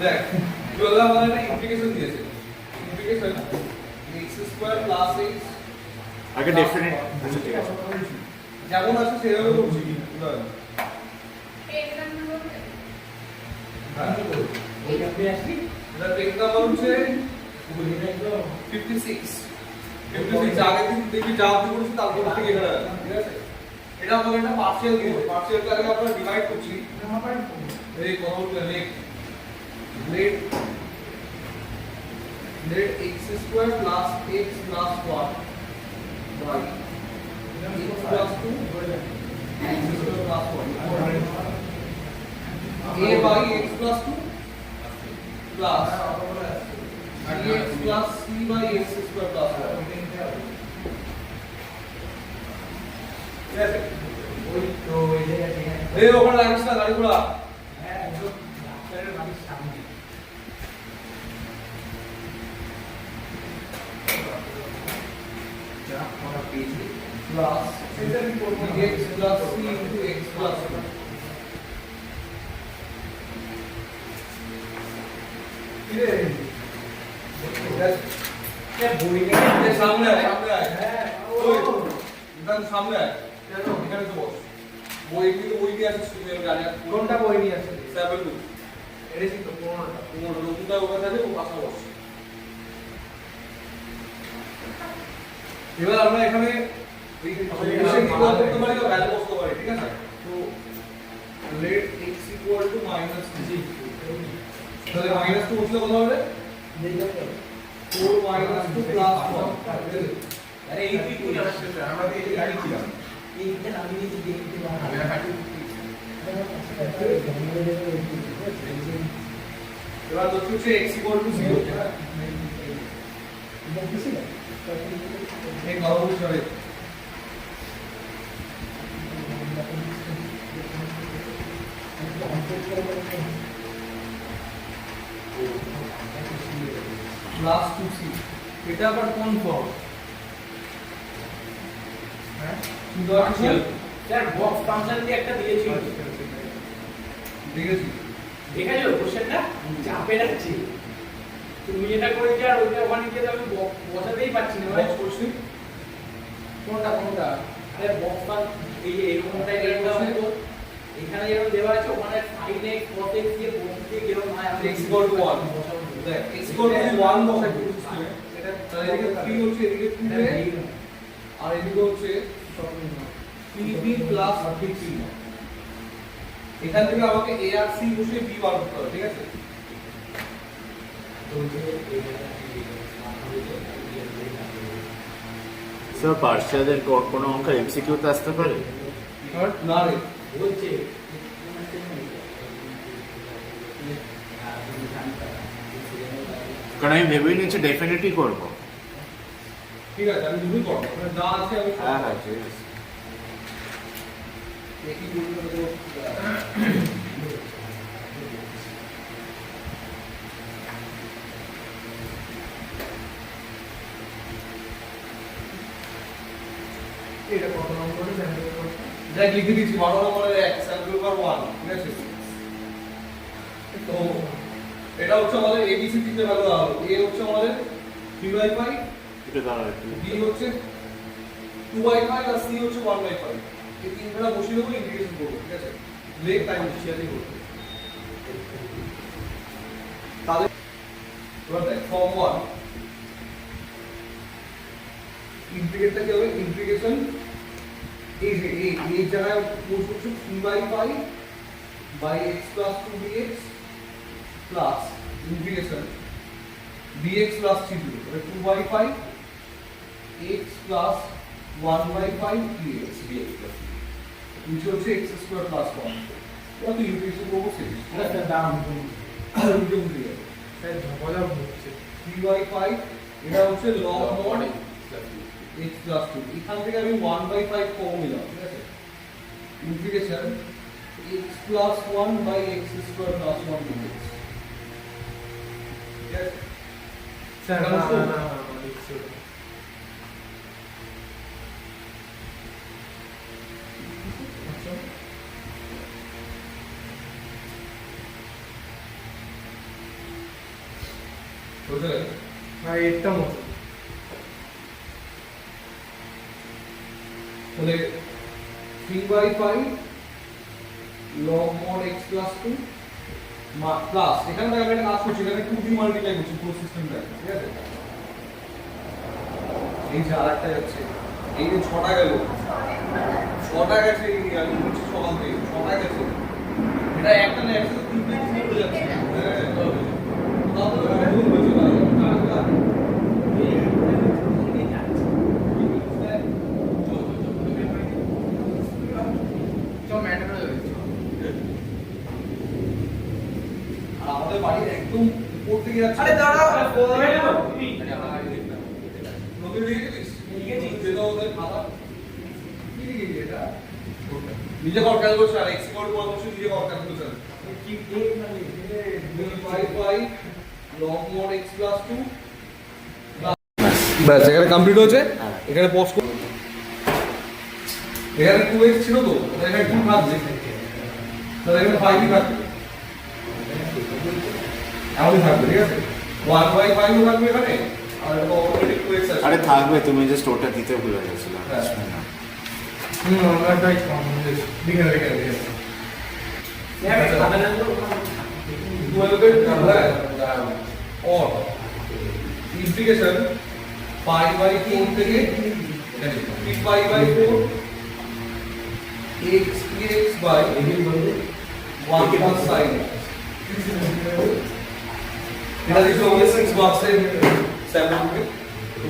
দেখ চললা মানে একটা ইন্টিগ্রেশন দিয়েছে integration x square plus x আগে ডেফিনেট ঠিক আছে যেমন আছে সেভাবে করছি ওই আপনি আসলি এটা পেজ নাম্বার হচ্ছে 56 আগে দিন দেখি যা আপনি করেছেন তারপর থেকে এটা ঠিক আছে এটা আমাদের একটা পার্সিয়াল দিয়ে পার্সিয়ালটা আগে আমরা ডিভাইড করছি এই কত let x square plus x plus 1 by x plus 2 x square plus 1 a by x plus 2 plus dx plus c by x square plus 1 ঠিক আছে ওই তো এই জায়গা ঠিক আছে এই ওখানে লাগিস না গাড়িগুলো হ্যাঁ একদম ডাক্তারের বাড়ির সামনে যা আমরা পেয়েছি প্লাস সেটা কি করব x plus c into x plus 2 কি রে क्या बोली এই সামনে আয় है ওই ইদান সামনে আয় কেন এখানে তো বস বই কিন্তু বই দিয়ে আসিস তুমি গাড়ি কোনটা বই নিয়ে আসলে 7 এটা ঠিক তো কোনটা তোমার নতুনটা ওখানে থাকে ও পাশে বস এবার আমরা এখানে এই ইকুয়েশন কি করতে পারি বা ভ্যালু বসাতে পারি ঠিক আছে তো let x equal to minus 3 তাহলে minus 2 বসলে কত হবে देखो 4 minus 2 plus 1 अरे एक भी कोई आवश्यक है আমরা এই গাড়ি ছিল এই যে আমি নিচে দেখতে পাবো এবার তো হচ্ছে x equal to 0 এই কথা বলছি হবে প্লাস 2c এটা আবার কোন ফর্ম হ্যাঁ পার্সিয়াল স্যার বক্স ফাংশন দিয়ে একটা দিয়েছিল দেখেছি দেখাইলো কোশ্চেনটা চাপে রাখছি তুমি এটা করেছি আর ওইটা ওখানে গিয়ে তো আমি বসাতেই পারছি না বক্স করছি কোনটা আরে বক্স ফাংশন এই যে এরকমটা এটা হতো এখানে যেরকম দেওয়া আছে ওখানে sin x cos x দিয়ে বসিয়ে যেরকম হয় আমি x equal to 1 দেখ x equal to 1 বসাই সিস্টেমে এটা তাহলে এদিকে 3 হচ্ছে এদিকে 2 আর এদিকে হচ্ছে 3b প্লাস 3c এখান থেকে আমাকে a আর c বসিয়ে b বার করতে হবে ঠিক আছে স্যার পার্সিয়ালের কোনো অঙ্ক এমসিকিউতে আসতে পারে না রে বলছে কারণ আমি ভেবেই নিচ্ছি ডেফিনেটলি করবো ঠিক আছে আমি দুটোই করব মানে যা আছে আমি হ্যাঁ হ্যাঁ ঠিক আছে একই করতে তো এটা কত নম্বরে জানতে পারবো দেখ লিখে দিচ্ছি 12 নম্বরের 1 স্যাম্পল পেপার 1 ঠিক আছে তো এটা হচ্ছে আমাদের এবিসি তিনটে ভ্যালু দেওয়া হলো a হচ্ছে আমাদের 3/5 এটা দাঁড়াও একটু b হচ্ছে 2/5 আর c হচ্ছে 1/5 এই তিনটা বসিয়ে দেবো ইন্টিগ্রেশন করবো ঠিক আছে লেগ টাইম শিয়ালি করবো তাহলে এবার দেখ ফর্ম 1 ইন্টিগ্রেটটা কি হবে ইন্টিগ্রেশন এই যে এই জায়গায় বসে হচ্ছে 3/5 by x plus 2 dx plus integration dx plus 3 মানে 2/5 x plus 1/5 dx dx plus নিচে হচ্ছে x square plus 1 এটা তো ইন্টিগ্রেশন করবো শেষ এটা দাম দুটো উঠে যাবে স্যার ঝগড়া হচ্ছে 3/5 এটা হচ্ছে log mod x plus 2 এখান থেকে আমি 1/5 কমন নিলাম ঠিক আছে integration x plus 1 by x square plus 1 dx yes sir না, না না, না না, আচ্ছা। 3 বুঝলে হ্যাঁ এটা মতো তাহলে 3/5 log mod x plus 2 plus এখানে আমি একটা কাজ করছি এখানে 2d মাল্টিপ্লাই করছি পুরো সিস্টেমটা ঠিক আছে এই যে আরেকটা যাচ্ছে এই যে 6টা গেল 6টা গেছে এই আমি বলছি সকাল থেকে 6টা গেছে এটা একটা না একসাথে তিনটে তিনটে যাচ্ছে হ্যাঁ তাহলে আমি ভুল বলছি না আর আমাদের বাড়ির একদম উপর থেকে যাচ্ছে আরে দাঁড়াও নতুন লিখেছিস লিখেছি যেটা ওদের খাতা কি লিখেছি এটা নিজে কর ক্যালকুলেশন আর এক্স ইকুয়াল টু অবশ্যই নিজে কর ক্যালকুলেশন কি দেখ না লিখে 2/5 log mod x plus 2 ব্যাস এখানে কমপ্লিট হয়েছে এখানে পজ করো এখানে 2x ছিল তো এখানে 2 থাকবে তাহলে এখানে 5 ই থাকবে এমনই থাকবে ঠিক আছে 1/5 ও থাকবে এখানে আর এটা অলরেডি 2x আছে আরে থাকবে, তুমি জাস্ট ওটা দিতে ভুলে গেছিলে। হ্যাঁ। আমরা ট্রাই করব দেখে और इंटीग्रेशन पाई बाई 4 থেকে 3 pi by 4 x dx by 1 plus sin এটা দিতে হবে 6 বক্সে 7 কে তো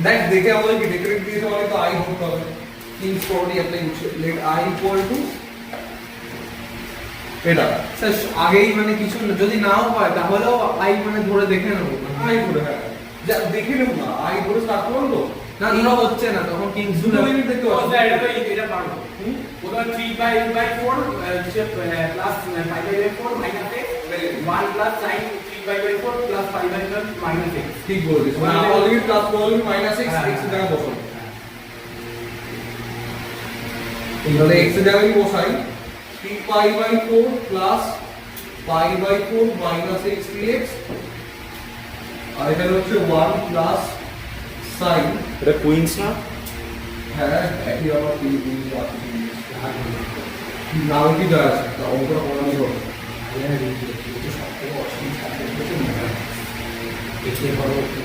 নেক্সট দেখে আমাদের কি ডেকোরেট দিয়েছে মানে তো i ধরতে হবে কিংস প্রপার্টি অ্যাপ্লাই করছে লেট i ইকুয়াল টু এটা স্যার আগেই মানে কিছু যদি নাও হয় তাহলেও আই মানে ধরে দেখে নেব আই ধরে হ্যাঁ যা দেখে নেব না আই ধরে স্টার্ট করুন তো না ধরো হচ্ছে না তখন কিংস দুটো মিনিট দেখতে ও পাচ্ছি স্যার এটা পারবো ওটা 3/4 হচ্ছে plus 5/4 minus x 1 plus sin 3/4 plus 5/4 minus x ঠিক বলেছিস মানে already plus already minus x x এর জায়গায় বসাই তাহলে x এর জায়গায় বসাই 3 pi by 4 plus pi by 4 minus x dx আর এখানে হচ্ছে 1 plus sin এটা কুইন্স না? হ্যাঁ একই আবার কি নাম কি দেওয়া আছে তা অঙ্কটা পড়ানো হবে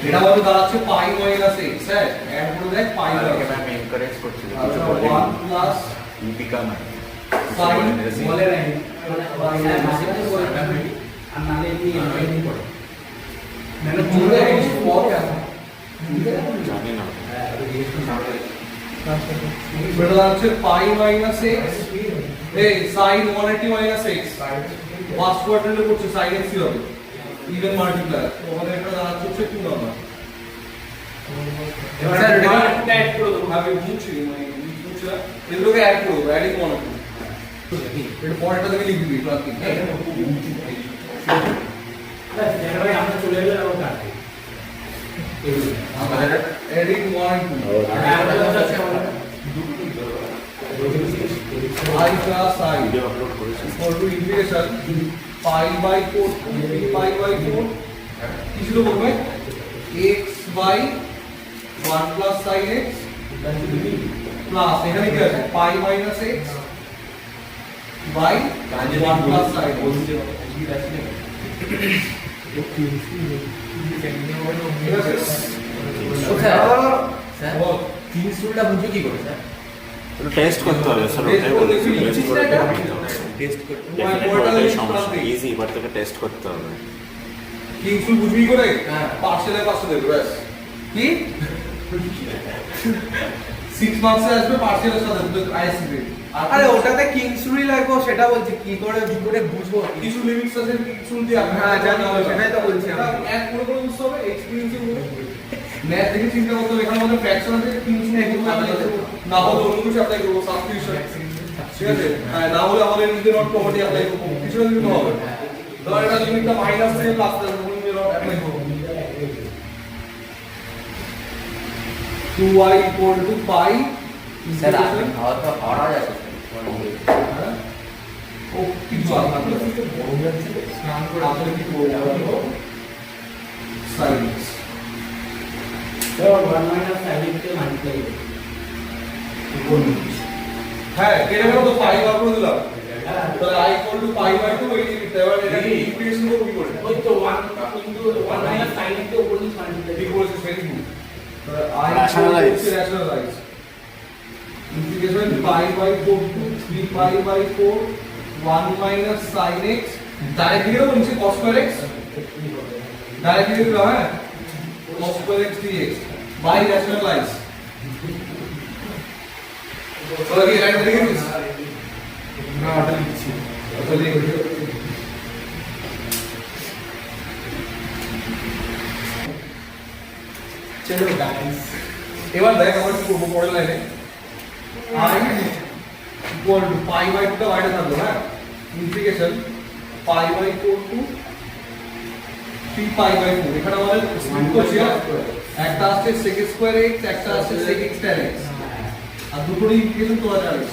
এটা বলতে দাঁড়াচ্ছে পাই মাইনাস x হ্যাঁ অ্যাড করে দেয় পাই আগে মাইনাস ম্যাম এনকারেজ করছিল। আচ্ছা 1 প্লাস দীপিকা ম্যাম sin বলে নাই আর নালে কি এমনি পড়ে মানে জুড়ে কিছু পদ আছে জানি না। এটা দাঁড়াচ্ছে পাই মাইনাস x এই sin 180 মাইনাস x ফার্স্ট কোয়াড্রেন্টে করছে sin x কি হবে ইভেন মাল্টিপ্লাই তো আমাদের এটা দাঁড়াচ্ছে হচ্ছে 2 নাম্বার এবার স্যার, এটা এটা- অ্যাড করে দেবো আমি বুঝছি মানে বুঝছি এগুলোকে অ্যাড করবো অ্যাডিং মনে করবো এটা পরেরটা থেকে লিখে দিবি প্লাস ভাই আমরা চলে গেলে আবার কাটবে আমাদের adding 1 2 i plus i video upload করেছি। equal to integration pi by 4 to 3 pi by 4 কি ছিল বলবে x by 1 plus sin x plus এখানে কি আছে pi minus x by 1 plus sin ঠিক আছে বল কিংস রুলটা বুঝো কি করে স্যার টেস্ট করতে হবে স্যার, Test ওটাই করতে বলেছি। কি টেস্ট লিখছিস করে না এটা? টেস্ট করতে ডেফিনেটলি পরেরটা ওটাই লিখছিস সমস্যা। না? ইজি, বাট তোকে টেস্ট করতে হবে। কিংস বুঝবি করে হ্যাঁ। পার্সেলে পার্সেল দেবে ব্যাস কি 6 মার্কসে আসবে পার্সেলের সাথে আইএসসি আরে ওটাতে কিংস রুল লাগবে সেটা বলছি কি করে বুঝবো কিছু লিমিটস আছে কিছু দিয়ে হ্যাঁ, জানি, সেটাই তো বলছি আমি। এক করে করে বুঝতে হবে এক্সপেরিয়েন্সে ম্যাথ দেখে চিন্তা করতে হবে এখানে আমাদের ফ্র্যাকশন আছে কিংস নিয়ে এগুলো না হলে অন্য কিছু অ্যাপ্লাই করবো সাবস্টিটিউশন ঠিক আছে হ্যাঁ না হলে আমাদের নিজের নট প্রপার্টি অ্যাপ্লাই করবো কিছু না কিছু হবে ধর এটা লিমিটটা মাইনাস থেকে প্লাস থেকে নিজের নট অ্যাপ্লাই করবো 2y equal to pi sir integration খাওয়া তো হওয়া যাচ্ছে হ্যাঁ? ও কিছু আলাদা করে স্নান করে আসলে কি করবো sin x ধর 1 মাইনাস sin x কে মাল্টিপ্লাই করব হ্যাঁ কেটে গেল তো পাই বার করে দিলাম তাহলে I equal to pi by 2 এই লিখতে হবে এটা ইন্টিগ্রেশন করব কি করে ওই তো 1 ইনটু 1 মাইনাস sin x কে উপর নিচে মাল্টিপ্লাই ঠিক বলেছিস ভেরি গুড তাহলে I Rationalize. rationalize integration pi by 4 to 3 pi by 4 1 minus sin x directly लिखो नीचे cos square x डायरेक्टली लिखो है cos square x dx by rationalize तो ये राइट लिख दिस না ওটা লিখছি तो लिख दो চলো গাইস এবার দেখ আমরা কি করব পরের লাইনে I equal to pi by 2 টা বাইরে থাকলো হ্যাঁ integration pi by 4 to 3 pi by 4 এখানে আমাদের স্প্লিট করছি একটা আছে sec স্কয়ার x একটা আছে sec x tan x আর দুটোর ইন্টিগ্রেশন তোরা জানিস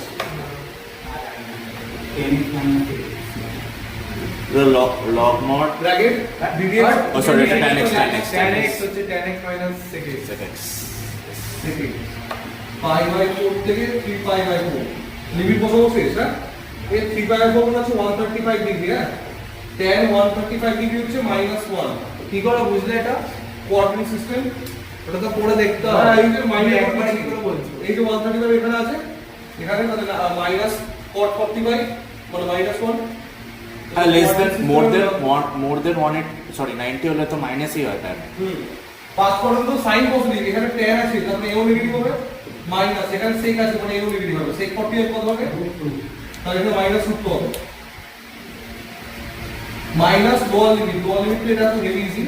The log mod bracket ddx oh sorry এটা tan x tan x হচ্ছে tan x minus sec x sec x sec x pi by 4 থেকে 3 pi by 4 লিমিট কত শেষ হ্যাঁ এই 3 pi by 4 মানে হচ্ছে 135 ডিগ্রি হ্যাঁ tan 135 ডিগ্রি হচ্ছে -1 কি করে বুঝলে এটা কোঅর্ডিনেট সিস্টেম ওটা তো পড়ে দেখতে হবে হ্যাঁ এই যে মাইনাস একবার কি করে বলছো এই যে 135 এখানে আছে এখানে তাহলে মাইনাস cot 45 মানে -1 less than more than 1 sorry 90 হলে তো মাইনাসই হয় তার হুম পাস পর্যন্ত সাইন পজিটিভ এখানে tan আছে তাহলে এও নেগেটিভ হবে মাইনাস এখানে sec আছে মানে এও নেগেটিভ হবে sec 45 কত হবে তাহলে এটা মাইনাস রুট হবে মাইনাস লোয়ার লিমিট এটা তো ভেরি ইজি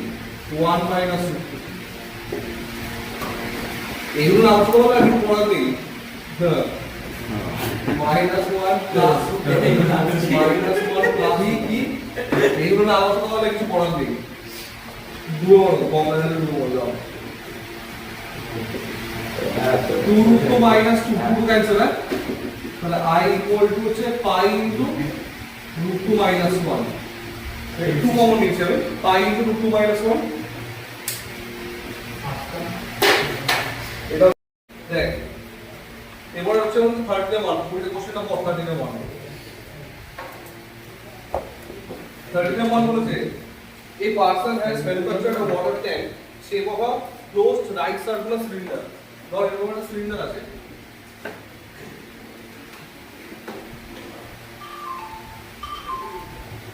1 মাইনাস রুট এগুলো না অর্থ বলা একটু পড়া দেই হ্যাঁ মাইনাস 1 প্লাস মাইনাস 1 প্লাস কি এগুলো না অর্থ বলা একটু পড়া দেই দুটো কম্বিনেশন দুটো বললাম 2 root 2 minus 2 2 cancel है তাহলে I equal to হচ্ছে pi into root 2 minus 1 2 common নিচ্ছে হবে pi into root 2 minus 1 এটা দেখ এবার হচ্ছে আমাদের থার্ড ডে মান পুরো কোশ্চেনটা পড়া দিনে মান থার্ড ডে মান বলেছে a person has manufactured a water tank shape of a closed right circular cylinder ধর এরকম একটা সিলিন্ডার আছে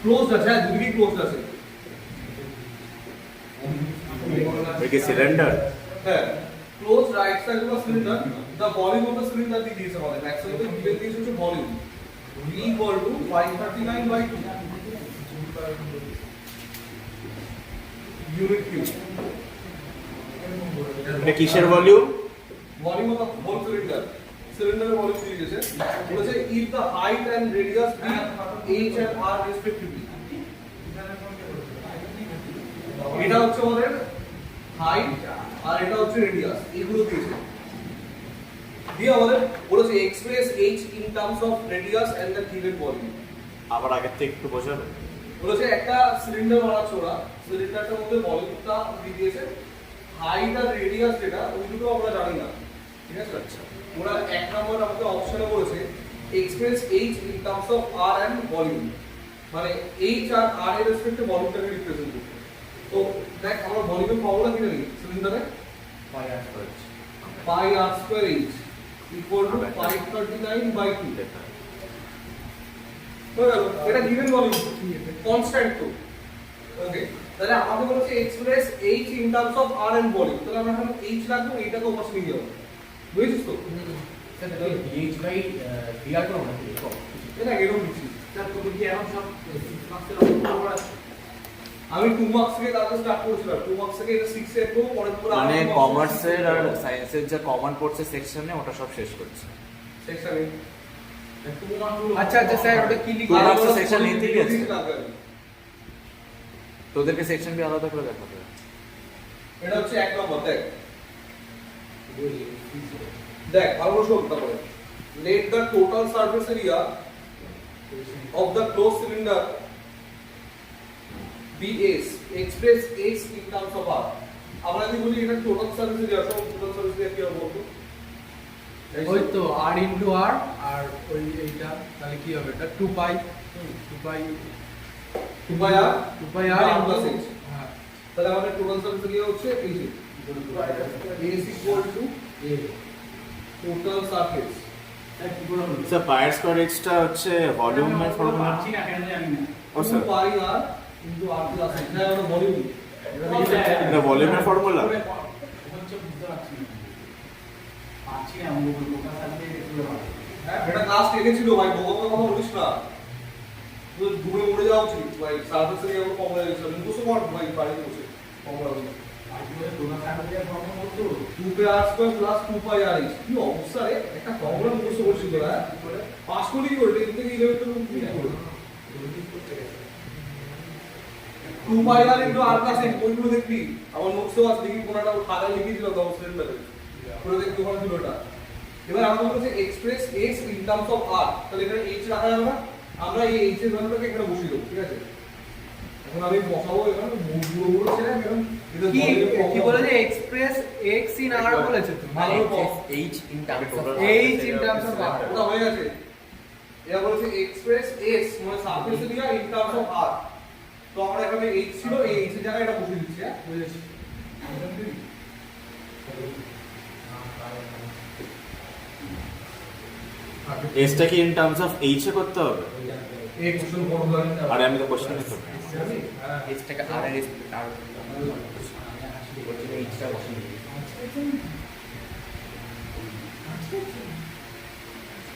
ক্লোজড আছে দুদিকে ক্লোজড আছে এটা সিলিন্ডার হ্যাঁ closed right circular cylinder the volume of the cylinder দিয়েছে আমাদের ম্যাক্সিমাম তো গিভেন দিয়েছে হচ্ছে volume v equal to 539 by 2 unit cube এটা কিসের volume volume of the whole cylinder cylinder volume দিয়ে গেছে বলেছে if the height and radius be h and r respectively এটা হচ্ছে আমাদের হাইট আর এটা হচ্ছে রেডিয়াস এগুলো দিয়েছে দিয়ে আমাদের বলেছে express h in terms of radius and the given volume আবার আগের থেকে একটু বোঝাবে বলেছে একটা সিলিন্ডার বানাচ্ছে ওরা সিলিন্ডারটার মধ্যে ভলিউমটা দিয়ে দিয়েছে হাইট আর রেডিয়াস যেটা ওই দুটো আমরা জানি না ঠিক আছে আচ্ছা ওরা এক নম্বর আমাদের অপশনে বলেছে express h in terms of r and volume মানে h আর r এর রেসপেক্টে ভলিউমটাকে রিপ্রেজেন্ট করতে তো দেখ আমরা ভলিউমের ফর্মুলা কি জানি সিলিন্ডারে pi r square h equal to 539 by 2 হয়ে গেল এটা গিভেন ভলিউম কনস্ট্যান্ট তো ওকে তাহলে আমাদের বলেছে express h in terms of r and volume তাহলে আমরা এখানে h রাখবো এটাকে ওপাশে নিয়ে যাবো বুঝছিস তো dh বাই dr করো না দেখো এটা এরকম লিখছি স্যার তুমি কি এখন সব মাস্টার উপর আছে আমি 2 মার্কস থেকে তারপর স্টার্ট করেছিলাম 2 মার্কস থেকে এটা 6 এর করব পরে পুরো মানে কমার্সের আর সায়েন্সের যে কমন পড়ছে সেকশনে ওটা সব শেষ করছে সেকশনে আচ্ছা আচ্ছা স্যার ওটা কি লিখে আর একটা section নিতেই গেছে। তোদেরকে সেকশন বি আলাদা করে দেখাবে এটা হচ্ছে এক নম্বর দেখ দেখ ভালো করে শোন তারপরে let the total surface area of the closed cylinder BS express X in terms of R আমরা যদি বলি এটা টোটাল সার্ভিস এরিয়া সব টোটাল সার্ভিস এরিয়া কি হবে বলতো ওই তো r ইনটু r আর ওই এইটা তাহলে কি হবে এটা 2 pi 2 pi 2 by R 2 pi r R into plus X হ্যাঁ তাহলে আমাদের টোটাল সার্ভিস এরিয়া হচ্ছে এই যে S equal to total surface sir pi r square x টা হচ্ছে ভলিউমের ফর্মুলা পাচ্ছি না কেন জানি না ও sir 2 pi R into R plus X এটা হলো ভলিউম এটা ভলিউমের ফর্মুলা হচ্ছে বুঝতে পারছি না পাচ্ছি না অঙ্গ লোকাল সাথে এগুলো হয় হ্যাঁ এটা ক্লাস 10 এ ছিল ভাই বোকার কথা বলিস না তুই ঘুরে মরে যাওয়া উচিত ভাই সার্ভিস এরিয়া কম হয়ে গেছে মুখস্থ কর ভাই বাড়িতে বসে কম হয়ে গেছে আজকে লোকাল সাথে ফর্মুলা করতো 2 pi R square plus 2 pi R X কি অবস্থা রে একটা ফর্মুলা মুখস্থ করছিস তোরা পাস করলি কি করে 10 থেকে 11 তো কি করে 2 pi R into R plus X ওইগুলো দেখবি আমার নোটস তো আছে দেখি কোনটা খাতায় লিখে দিল দাও সেন্ড লাগে পুরো দেখতে ওখানে ছিল ওটা এবার আমরা বলছি express x in terms of r তাহলে এখানে h রাখা যাবে না আমরা এই h এর ভ্যালুটাকে এখানে বসিয়ে দেব ঠিক আছে এখন আমি বসাবো এখানে পুরো পুরো ছেড়ে এখন এটা কি কি বলেছে এক্সপ্রেস x ইন r বলেছে তো ভালো H in terms of h in terms of r ওটা হয়ে গেছে এটা বলেছে এক্সপ্রেস s মানে surface area in terms of r তো আমরা এখানে h ছিল এই h এর জায়গায় এটা বসিয়ে দিচ্ছি হ্যাঁ বুঝেছি এসটা কি in terms of H A করতে হবে এই কোশ্চেন বড় লাগে আরে আমি তো কোশ্চেনই তো এইচটাকে আর এর আর বলতে এইচটা বসিয়ে দিই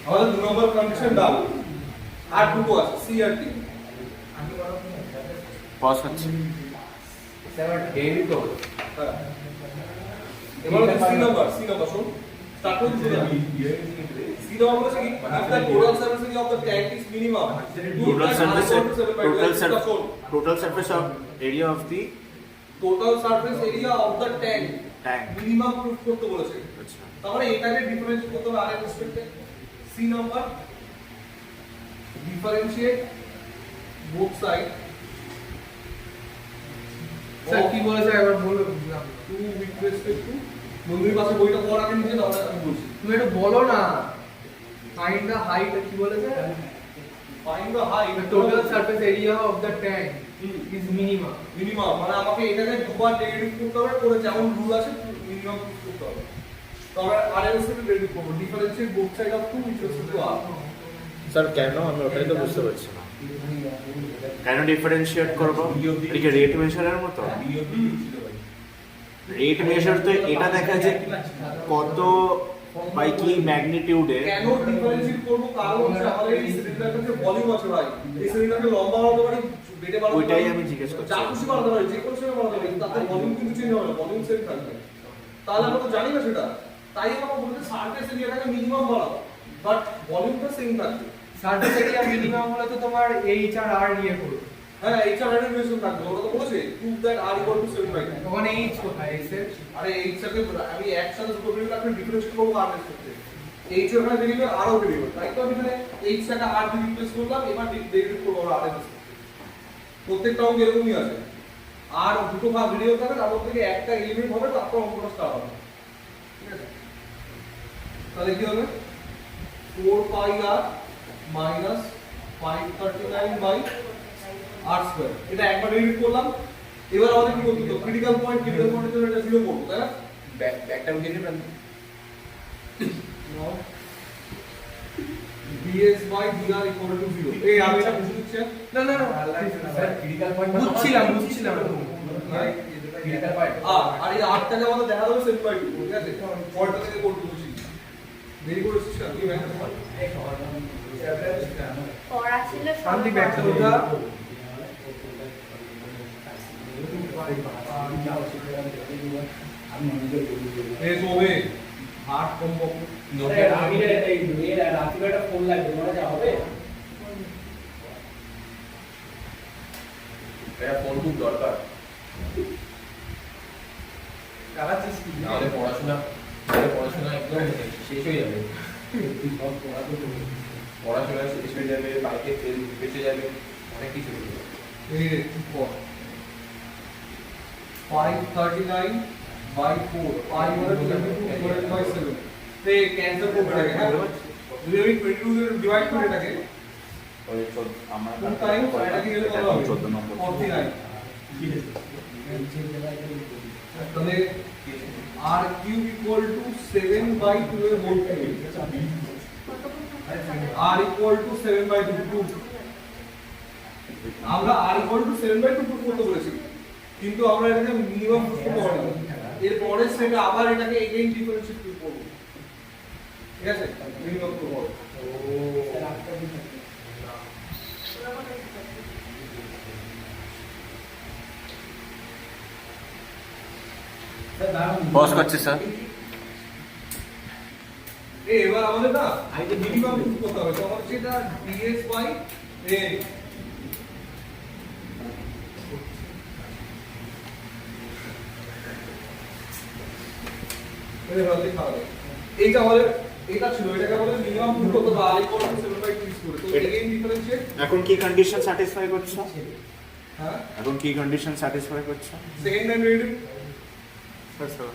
আমাদের 2 নম্বর কন্ডিশন দাও আর দুটো আছে সি আর ডি পজ হচ্ছে স্যার ডেরি তো হ্যাঁ এবার সি নাম্বার শুন স্টার্ট করতে হবে সি নাম্বার বলছে কি after total service area of the tank is minimum total surface of area of the total surface area of the tank tank minimum proof করতে বলেছে আচ্ছা তাহলে এটাকে ডিফারেন্সিয়েট করতে হবে আর এর রেসপেক্টে C number differentiate both side sir কি বলেছে একবার বলো বুঝলাম না। টু উইথ রেসপেক্ট টু নন্দীর পাশে বইটা পড়া আগে নিজে দাও আমি বলছি তুমি একটু বলো না ফাইন্ড দ্য হাইট কি বলেছে find the height the total surface area of the tank is minimum minimum মানে আমাকে এটাকে দুবার ডেরিভেটিভ করতে হবে করে যেমন রুল আছে মিনিমাম করতে হবে তো আমরা আর এর সাথে ডেরিভেটিভ করব differentiate both side of to with respect to r sir কেন আমি ওটাই তো বুঝতে পারছি না কেন ডিফারেন্সিয়েট করব এটা কি রেট মেজারের মতো রেট মেজার তো এটা দেখা যে কত বাই কি ম্যাগনিটিউডে কেন ডিফারেন্সিয়েট করব কারণ হচ্ছে আমাদের এই সিলিন্ডারটার যে ভলিউম আছে ভাই এই সিলিন্ডারকে লম্বা বানাতে পারি বেটে বানাতে ওইটাই পারি, আমি জিজ্ঞেস করছি। যা খুশি বানাতে পারি যে কোনো সময় বানাতে পারি তাতে ভলিউম কিন্তু চেঞ্জ হবে না ভলিউম সেম থাকবে তাহলে আমরা তো জানি না সেটা তাই আমরা বলতে সারফেস এরিয়াটাকে মিনিমাম বাড়াবো বাট ভলিউমটা সেম থাকবে সারফেস এরিয়া মিনিমাম হলে তো তোমার h আর r নিয়ে করো হ্যাঁ এইচ আর এর রিলেশন থাকবে ওটা তো বলেছে prove that r equal to 75 ওখানে h কোথায় h এর আরে এইচ সাথে আমি একসাথে দুটো ভেরিয়েবল আপনি ডিফারেন্সিয়েট করব আর এর সাথে এইচ এর ওখানে ভেরিয়েবল আর ও ভেরিয়েবল তাই তো আমি এখানে এইচ টাকে আর দিয়ে রিপ্লেস করলাম এবার ডেরিভেটিভ করব আর এর সাথে প্রত্যেকটা অঙ্ক এরকমই আছে আর দুটো ভাগ ভেরিয়েবল থাকবে তার মধ্যে থেকে একটা এলিমেন্ট হবে তারপর অঙ্কটা স্টার্ট হবে ঠিক আছে তাহলে কি হবে 4 পাই আর মাইনাস 539 বাই r স্কয়ার এটা একবার ডেরিভেটিভ করলাম এবার আমাদের কি করতে হবে ক্রিটিক্যাল পয়েন্টের জন্য এটা 0 করব তাই না ব্যাকটা উঠিয়ে দিবেন now ds by dr equal to 0 এই আমি এটা বুঝে দিচ্ছি না না না স্যার ক্রিটিক্যাল পয়েন্ট বুঝছিলাম ক্রিটিক্যাল পয়েন্ট আর এই আটটাকে আমাদের দেখা যাবে সেট বাই 2 ঠিক আছে পয়েন্টটা থেকে করতে বলছি দেরি করে শিক্ষা কি ব্যাংক পড়া ছিল শান্তি ব্যাগটা ওঠা এই সবে হার্ট কম্বো আমি এই রাত্রিবেলা ফোন লাগবে মনে যা হবে এটা ফোন খুব দরকার চালাচ্ছিস কি নাহলে পড়াশোনা একদম শেষ হয়ে যাবে পড়াশোনা শেষ হয়ে যাবে বাইকে তেল বেঁচে যাবে অনেক কিছু হয়ে যাবে এই রে কি কর 539 by 4 5 মানে 22 divided by 7 তে ক্যান্সেল করবে এটাকে হ্যাঁ যদি আমি 22 দিয়ে ডিভাইড করি এটাকে ওই আমরা 2 টাইমস এটাকে গেলে কত হবে 14 নম্বর 49 তাহলে r cube equal to 7 by 2 এর whole cube r equal to 7 by 2 আমরা r equal to 7 by 2 করতে বলেছি কিন্তু আমরা এটাকে মিনিমাম করতে পারি এর পরে সেটা আবার এটাকে এগেইন ডিফারেন্সিয়েট করব ঠিক আছে মিনিমাম করব পজ করছি স্যার এবার আমাদের না আইতে মিনিমাম করতে হবে তো আমাদের সেটা ds বাই a এইটা আমাদের এটা ছিল এটাকে আমাদের মিনিমাম পুট করতে হবে আর ইকুয়াল টু 7 বাই 2 করে তো এগেইন ডিফারেন্সিয়েট এখন কি কন্ডিশন স্যাটিসফাই করছো হ্যাঁ এখন কি কন্ডিশন স্যাটিসফাই করছো second time derivative sir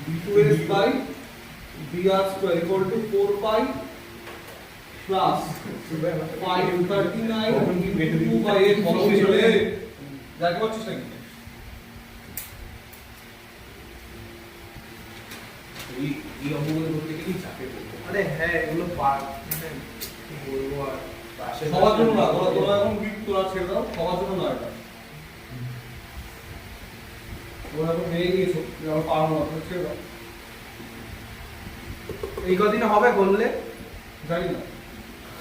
b2s by br square equal to 4 pi plus 539 2 by 8 কত হয়েছিল দেখো পাচ্ছিস নাকি এই অঙ্কগুলো করতে গেলেই চাপে পড়বে। আরে হ্যাঁ এগুলো মানে কি বলবো আর পাশে সবার জন্য না তোরা এখন বিট তোরা ছেড়ে দাও সবার জন্য না এটা তোরা এখন নিয়ে গিয়েছো আমরা পারবো না তোরা ছেড়ে দাও এই কদিনে হবে করলে জানি না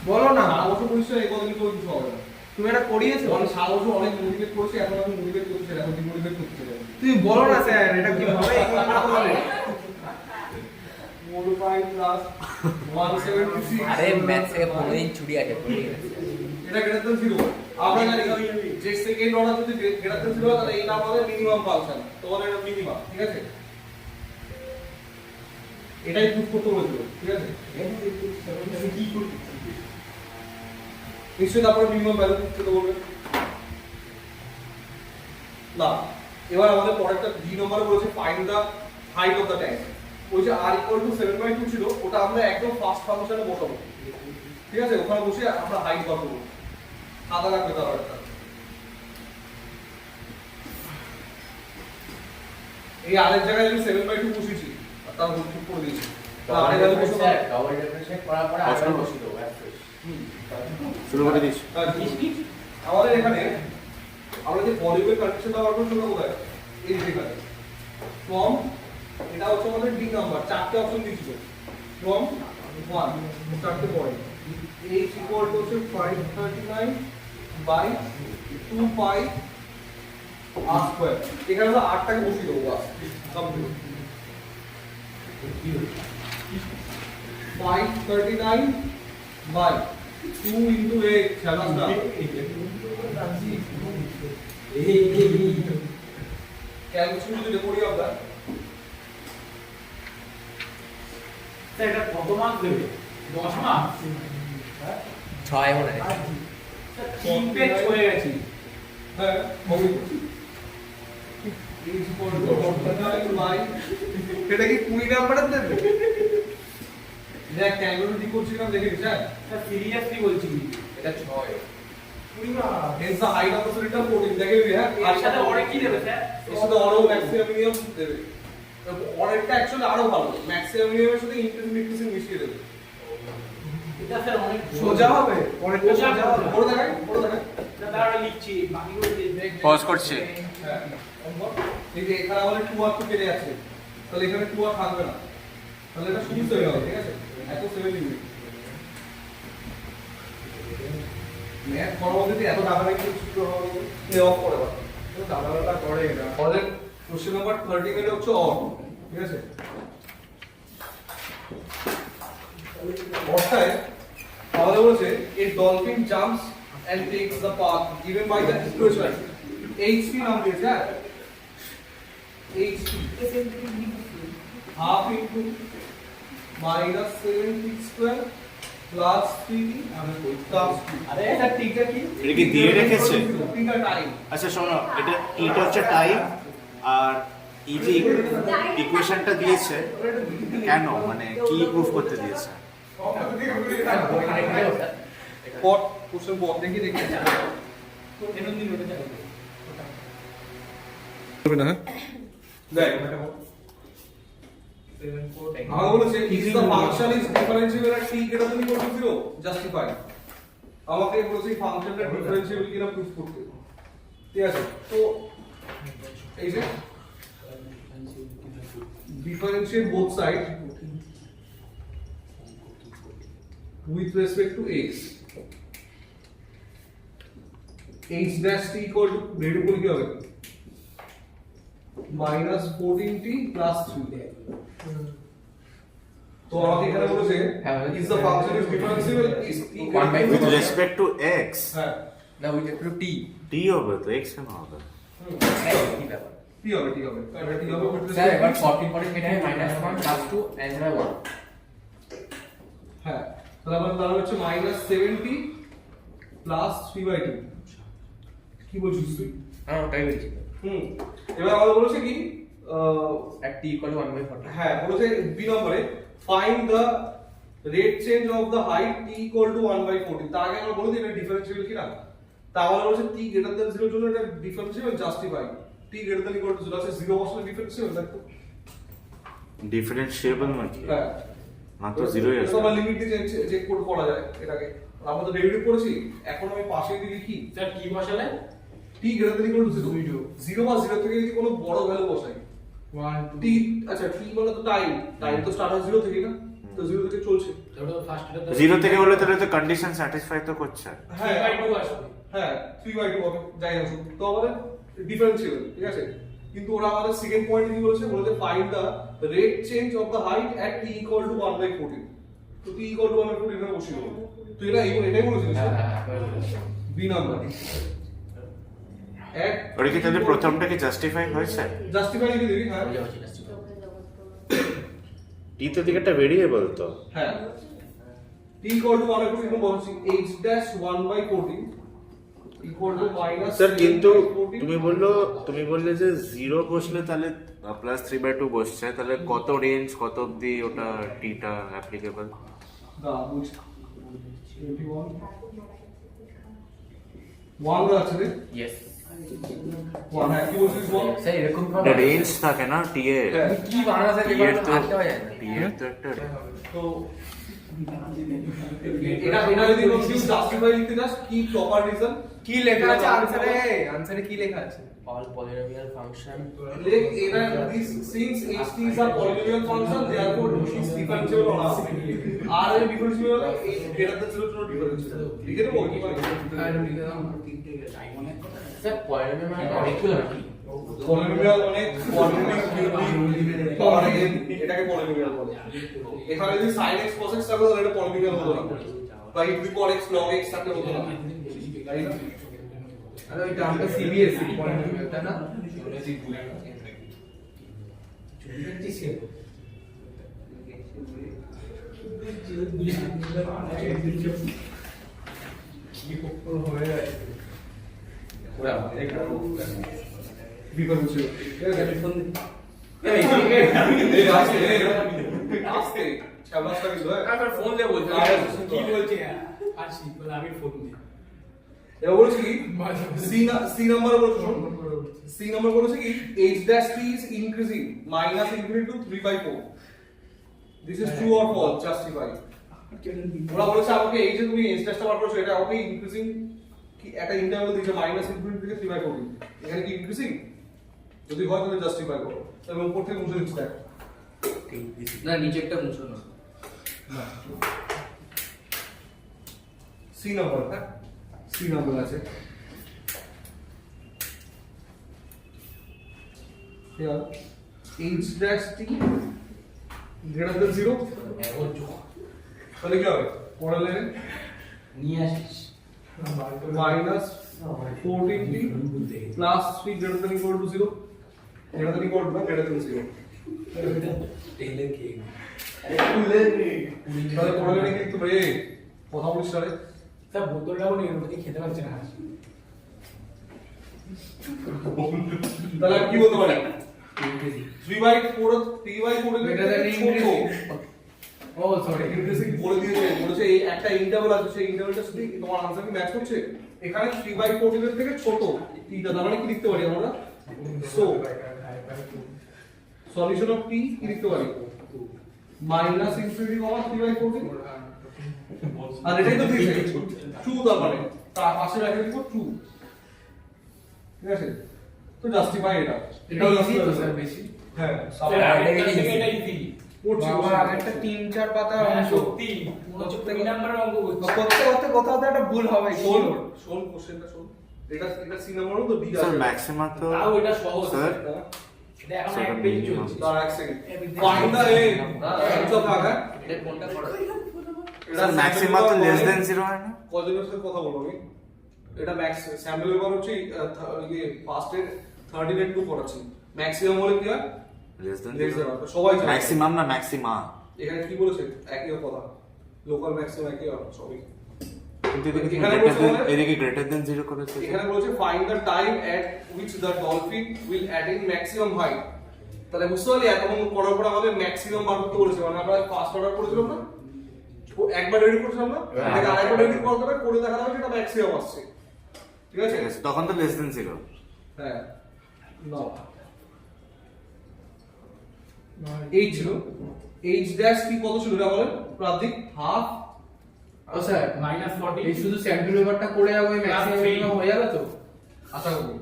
বলো না সারা বছর পরিচয় এই কদিন করে কিছু হবে না তুমি এটা করিয়েছো অনেক সারা বছর অনেক মোটিভেট করছি এখন আমি মোটিভেট করছি এখন ডিমোটিভেট করতে চাই তুমি বলো না স্যার এটা কি হবে এই কদিনে হবে 45 plus 176 আরে ম্যাথ থেকে 15 দিন ছুটি আছে পড়ে গেছে। এটা গ্রেটার দ্যান 0 আমরা জানি যে সেকেন্ড অর্ডার যদি গ্রেটার দ্যান 0 তাহলে এটা আমাদের মিনিমাম ফাংশন তোমাদের এটা মিনিমাম ঠিক আছে এটাই প্রুফ করতে বলেছিল ঠিক আছে কি করতে নিশ্চয়ই তারপরে মিনিমাম ভ্যালু করতে বলবে না এবার আমাদের পরেরটা জি নম্বরে বলেছে find the height of the tank ওই যে r equal to 7/2 ছিল ওটা আমরা একদম ফার্স্ট ফাংশনে বসাবো ঠিক আছে ওখানে বসে আমরা হাইট বার করব সাদা রাখবে তার একটা এই r এর জায়গায় আমি 7/2 বসিয়েছি আর তার হোল কিউব করে দিয়েছি আর এর ভ্যালু বসাবো ডবল ডিফারেন্সিয়েট করার পরে আবার বসিয়ে দেবো শুরু করে দিচ্ছি আমাদের এখানে আমরা যে ভলিউমের কন্ডিশনটা বার করতে হবে কোথায় এই যেখানে ফ্রম এটা হচ্ছে আমাদের ডি নাম্বার চারটি অপশন দিয়েছিল ফ্রম 1 চারটি পড়ে h ইকুয়াল টু হচ্ছে 539 বাই 2 পাই r স্কয়ার এখানে আমরা r টাকে বসিয়ে দেবো বাস কমপ্লিট 539 বাই 2 ইনটু 8 খেলাটা ক্যালকুলেশন যদি করি আমরা স্যার এটা কত মার্ক দেবে 10 মার্ক 6 মনে হয়। স্যার 3 পেজ হয়ে গেছে হ্যাঁ হবে is equal to 49 by এটা কি 20 নাম্বারের দেবে দেখ ক্যালকুলেশন করছিলাম দেখে স্যার স্যার সিরিয়াসলি বলছি এটা 6 hence the height of the cylinder 14 দেখে হ্যাঁ এর সাথে অরে কি দেবে স্যার এর সাথে আরো ম্যাক্সিমাম মিনিমাম দেবে অরেরটা অ্যাকচুয়ালি আরো ভালো ম্যাক্সিমাম মিনিমামের সাথে ইনক্রিজিং মিশিয়ে দেবে এটা স্যার অনেক সোজা হবে পরেরটা সোজা সোজা হবে পড়ে দেখাই পড়ে দেখাই না দাঁড়া লিখছি বাকিগুলো দেখবে পজ করছি হ্যাঁ এই যে এখানে আমাদের 2r তো কেটে যাচ্ছে তাহলে এখানে 2r থাকবে না তাহলে এটা শুধু তৈরি হবে ঠিক আছে এত 7 ইউনিট ম্যাথ পরবর্তীতে এত টাকা রেখে সূত্র হবে প্লে অফ করে দাও তো দাদাটা করে এটা আমাদের কোশ্চেন নাম্বার 13 এর হচ্ছে অর ঠিক আছে অর্থাৎ আমাদের বলেছে a dolphin jumps and takes the path given by the equation hp নাম দিয়েছে হ্যাঁ hp half into minus 7 square plus 3t plus 2 আরে এটা টিকা কি এটা কি দিয়ে রেখেছে? টিটা টাইম আচ্ছা শোনো, এটা টিটা হচ্ছে টাইম, আর এই যে ইকুয়েশনটা দিয়েছে কেন, মানে কি প্রুফ করতে দিয়েছে? পট কোশ্চেন পট দেখি দেখি হবে না দেখ আমার বলেছে is the function is differentiable at t greater than equal to 0 justify আমাকে বলেছে ফাংশনটা ডিফারেন্সিয়েবল কিনা প্রুফ করতে, ঠিক আছে? তো এই যে differentiate both sides with respect to x h dash t equal to variable কি হবে minus 14t plus 3 তো আমাকে এখানে বলেছে is the function is differentiable is t with respect two x, হ্যাঁ না ওই যে একটু টি টি হবে তো, এক্স কেন হবে? কি ব্যাপার t হবে এটা t হবে with স্যার respect এবার to- 14 পরে কেটে -1 + 2 অ্যান্সার 1 হ্যাঁ তাহলে আমার দাঁড়াবে হচ্ছে -70 plus 3/2 কি বলছিস তুই? হ্যাঁ ওটাই বলছি এবার আমাদের বলেছে কি at t = 1/40 হ্যাঁ বলেছে বি নম্বরে find the rate change of the height t = 1/40 তার আগে আমরা বলে দিই এটা ডিফারেন্সিয়েবল কিনা। তাহলে বলেছে t > 0 এর জন্য এটা ডিফারেন্সিয়েবল জাস্টিফাই, t > 0 আছে 0 বসলে ডিফারেন্সিয়েবল দেখো ডিফারেন্সিয়েবল মানে কি? হ্যাঁ মাত্র জিরোই আছে। তো আমরা লিমিট দিয়ে চেক করে করা যায় এটাকে। আমরা তো ডেরিভেটিভ করেছি, এখন আমি পাশে দিয়ে লিখি স্যার কি বসালে t > 0 0 বা 0 থেকে যদি কোনো বড় ভ্যালু বসাই 1 t আচ্ছা t মানে তো টাইম তো স্টার্ট হয় 0 থেকে না, তো 0 থেকে চলছে। ওটা ফার্স্ট এটা জিরো থেকে বলে তাহলে তো কন্ডিশন স্যাটিসফাই তো করছে। হ্যাঁ 3/2 আসবে হ্যাঁ 3/2 হবে যাই হোক, তো আমাদের ডিফারেন্সিয়েবল, ঠিক আছে? কিন্তু ওরা আমাদের সেকেন্ড পয়েন্ট কি বলেছে, বলেছে find the rate change of the height at t = 1/14 তো t = 1/14 এখানে বসিয়ে দেবো। তো এটাই বলেছিস বি নাম্বার এট ওটা কি তাহলে প্রথমটা কি জাস্টিফাই হয়েছে? জাস্টিফাই লিখে দিবি। হ্যাঁ টি তো দিকে একটা ভেরিয়েবল তো। হ্যাঁ t = 1/14 এখানে বলছি h dash 1/14 equal to minus sir কিন্তু 14. তুমি বললে যে জিরো বসলে তাহলে প্লাস 3/2 বসছে, তাহলে কত রেঞ্জ কত অবধি ওটা টিটা অ্যাপ্লিকেবল? না বুঝ 21 1 আছে রে ইয়েস 1 হ্যাঁ কি বলছিস বল। স্যার এরকম একটা রেঞ্জ থাকে না টি এর, হ্যাঁ, কি বানানো স্যার টি এর এবার তো আটকে যায় না টি এর তো একটা তো এটা যদি কনফিউজ জাস্টিফাই লিখতে চাস কি প্রপার রিজন কি লেখা আছে আনসারে? আনসারে কি লেখা আছে? all polynomial function লেখ এটা this since ht is a polynomial function therefore it is differentiable on r r এর ডিফারেন্সিয়েবল এই গ্রেটার দ্যান 0 জন্য ডিফারেন্সিয়েবল লিখে দেবো কি করে আর লিখে দাও। স্যার polynomial মানে অনেকগুলো নাকি পলিনোমিয়াল অনেক পলিনোমিয়াল পাওয়ার এগেন এটাকে পলিনোমিয়াল বলে। এখানে যদি sin x cos x থাকতো তাহলে এটা পলিনোমিয়াল হতো না, বা e to the power x log x থাকলে হতো না, তাই না? আরে ওইটা আমরা সিবিএসই পলিনোমিয়াল তাই না? ওরা ডিফারেন্সিয়েল এই আস্তে ছাবাসটা কি হয় আমার ফোন দিয়ে বলছে কি বলছে আসি বলে আমি ফোন দিই এবার বলছি কি সি নাম্বার বলছো, সি নাম্বার বলছে কি h dash t is increasing minus infinity to 3/4 this is true or false justify। ওরা বলেছে আমাকে এই যে তুমি h dash টা বার করছো এটা আমাকে ইনক্রিজিং কি একটা ইন্টারভ্যাল দিয়েছে মাইনাস ইনফিনিটি থেকে 3/4 এখানে কি ইনক্রিজিং, যদি হয় তাহলে জাস্টিফাই করো, তাহলে উপর থেকে মুছে দিচ্ছি দেখ না নিচেরটা মুছো না সি নাম্বার হ্যাঁ সি নাম্বার আছে here h dash t greater than 0 তাহলে কি হবে পড়ালে নিয়ে আসিস minus 14t plus 3 greater than equal to 0 greater than equal to না greater than 0 টেলে কে তাহলে পড়ালে কি লিখতে হবে কথা বলিস না রে। স্যার বোতলটাও নিয়ে ওটা খেতে পারছে না তাহলে আমি কি বলতে পারি? 3/4 3/4 Better than increasing. ও সরি, ইন্টারেস্টিং বলে দিয়েছে, বলেছে এই একটা ইন্টারভ্যাল আছে, সেই ইন্টারভ্যালটা শুধু তোমার আনসার কি ম্যাচ করছে? এখানে 3/4 এর থেকে ছোট তিনটা, তার মানে কি লিখতে পারি আমরা? সো সলিউশন অফ t কি লিখতে পারি? মাইনাস ইনফিনিটি কমা 3/4, আর এটাই তো দিয়েছে 2, তার মানে তার পাশে রেখে দিব 2, ঠিক আছে? তো জাস্টিফাই এটা, এটা ইজি তো স্যার বেশি। হ্যাঁ এটা ইজি করছি। বাবা আগেরটা 3-4 পাতা অঙ্ক। সত্যি মনে হচ্ছে 3 নাম্বারের অঙ্ক করছি কোথাও তো একটা ভুল হবে। শোন শোন কোশ্চেনটা শোন, এটা সি নাম্বারও তো ডি স্যার আছে। ম্যাক্সিমাম তো তাও এটা সহজ স্যার এটা এখন স্যার, এক পেজ minimum। চলছে তার এক সেকেন্ড ফাইন্ড দ্য এ তো ভাগা এটা কোনটা করো? স্যার ম্যাক্সিমাম তো লেস দেন 0 হয় না? কজনের সাথে কথা বলবো আমি? এটা ম্যাক্স স্যাম্পল পেপার হচ্ছে ইয়ে ফার্স্টের 13.2 করাচ্ছি, ম্যাক্সিমাম হলে কি হয়? লেস দেন লেস দেন, সবাই জানে। ম্যাক্সিমাম না ম্যাক্সিমা, এখানে কি বলেছে? একই কথা, লোকাল ম্যাক্সিমাম একই হবে সবই। কিন্তু এদিকে এখানে গ্রেটার দেন, বলছে- এদিকে গ্রেটার দেন 0 করেছে। এখানে বলেছে find the time at which the dolphin will attain maximum height. তাহলে বুঝতে পারলি এতক্ষণ করার পর আমাদের ম্যাক্সিমাম বার করতে বলেছে, মানে আমরা ফার্স্ট অর্ডার করেছিলাম না, তো একবার রেডি করেছিলাম না, এটাকে আরেকবার রেডি করতে হবে, করে দেখা যাবে যেটা ম্যাক্সিমাম আসছে, ঠিক আছে? ঠিক আছে, তখন তো লেস দেন 0। হ্যাঁ না এই ছিল এইচ ড্যাশ কি কত ছিল এটা বলেন প্রান্তিক? হাফ। ও স্যার -40 এই শুধু স্যাম্পল পেপারটা করে যাবো, এই ম্যাক্সিমাম হয়ে যাবে তো? আশা করি।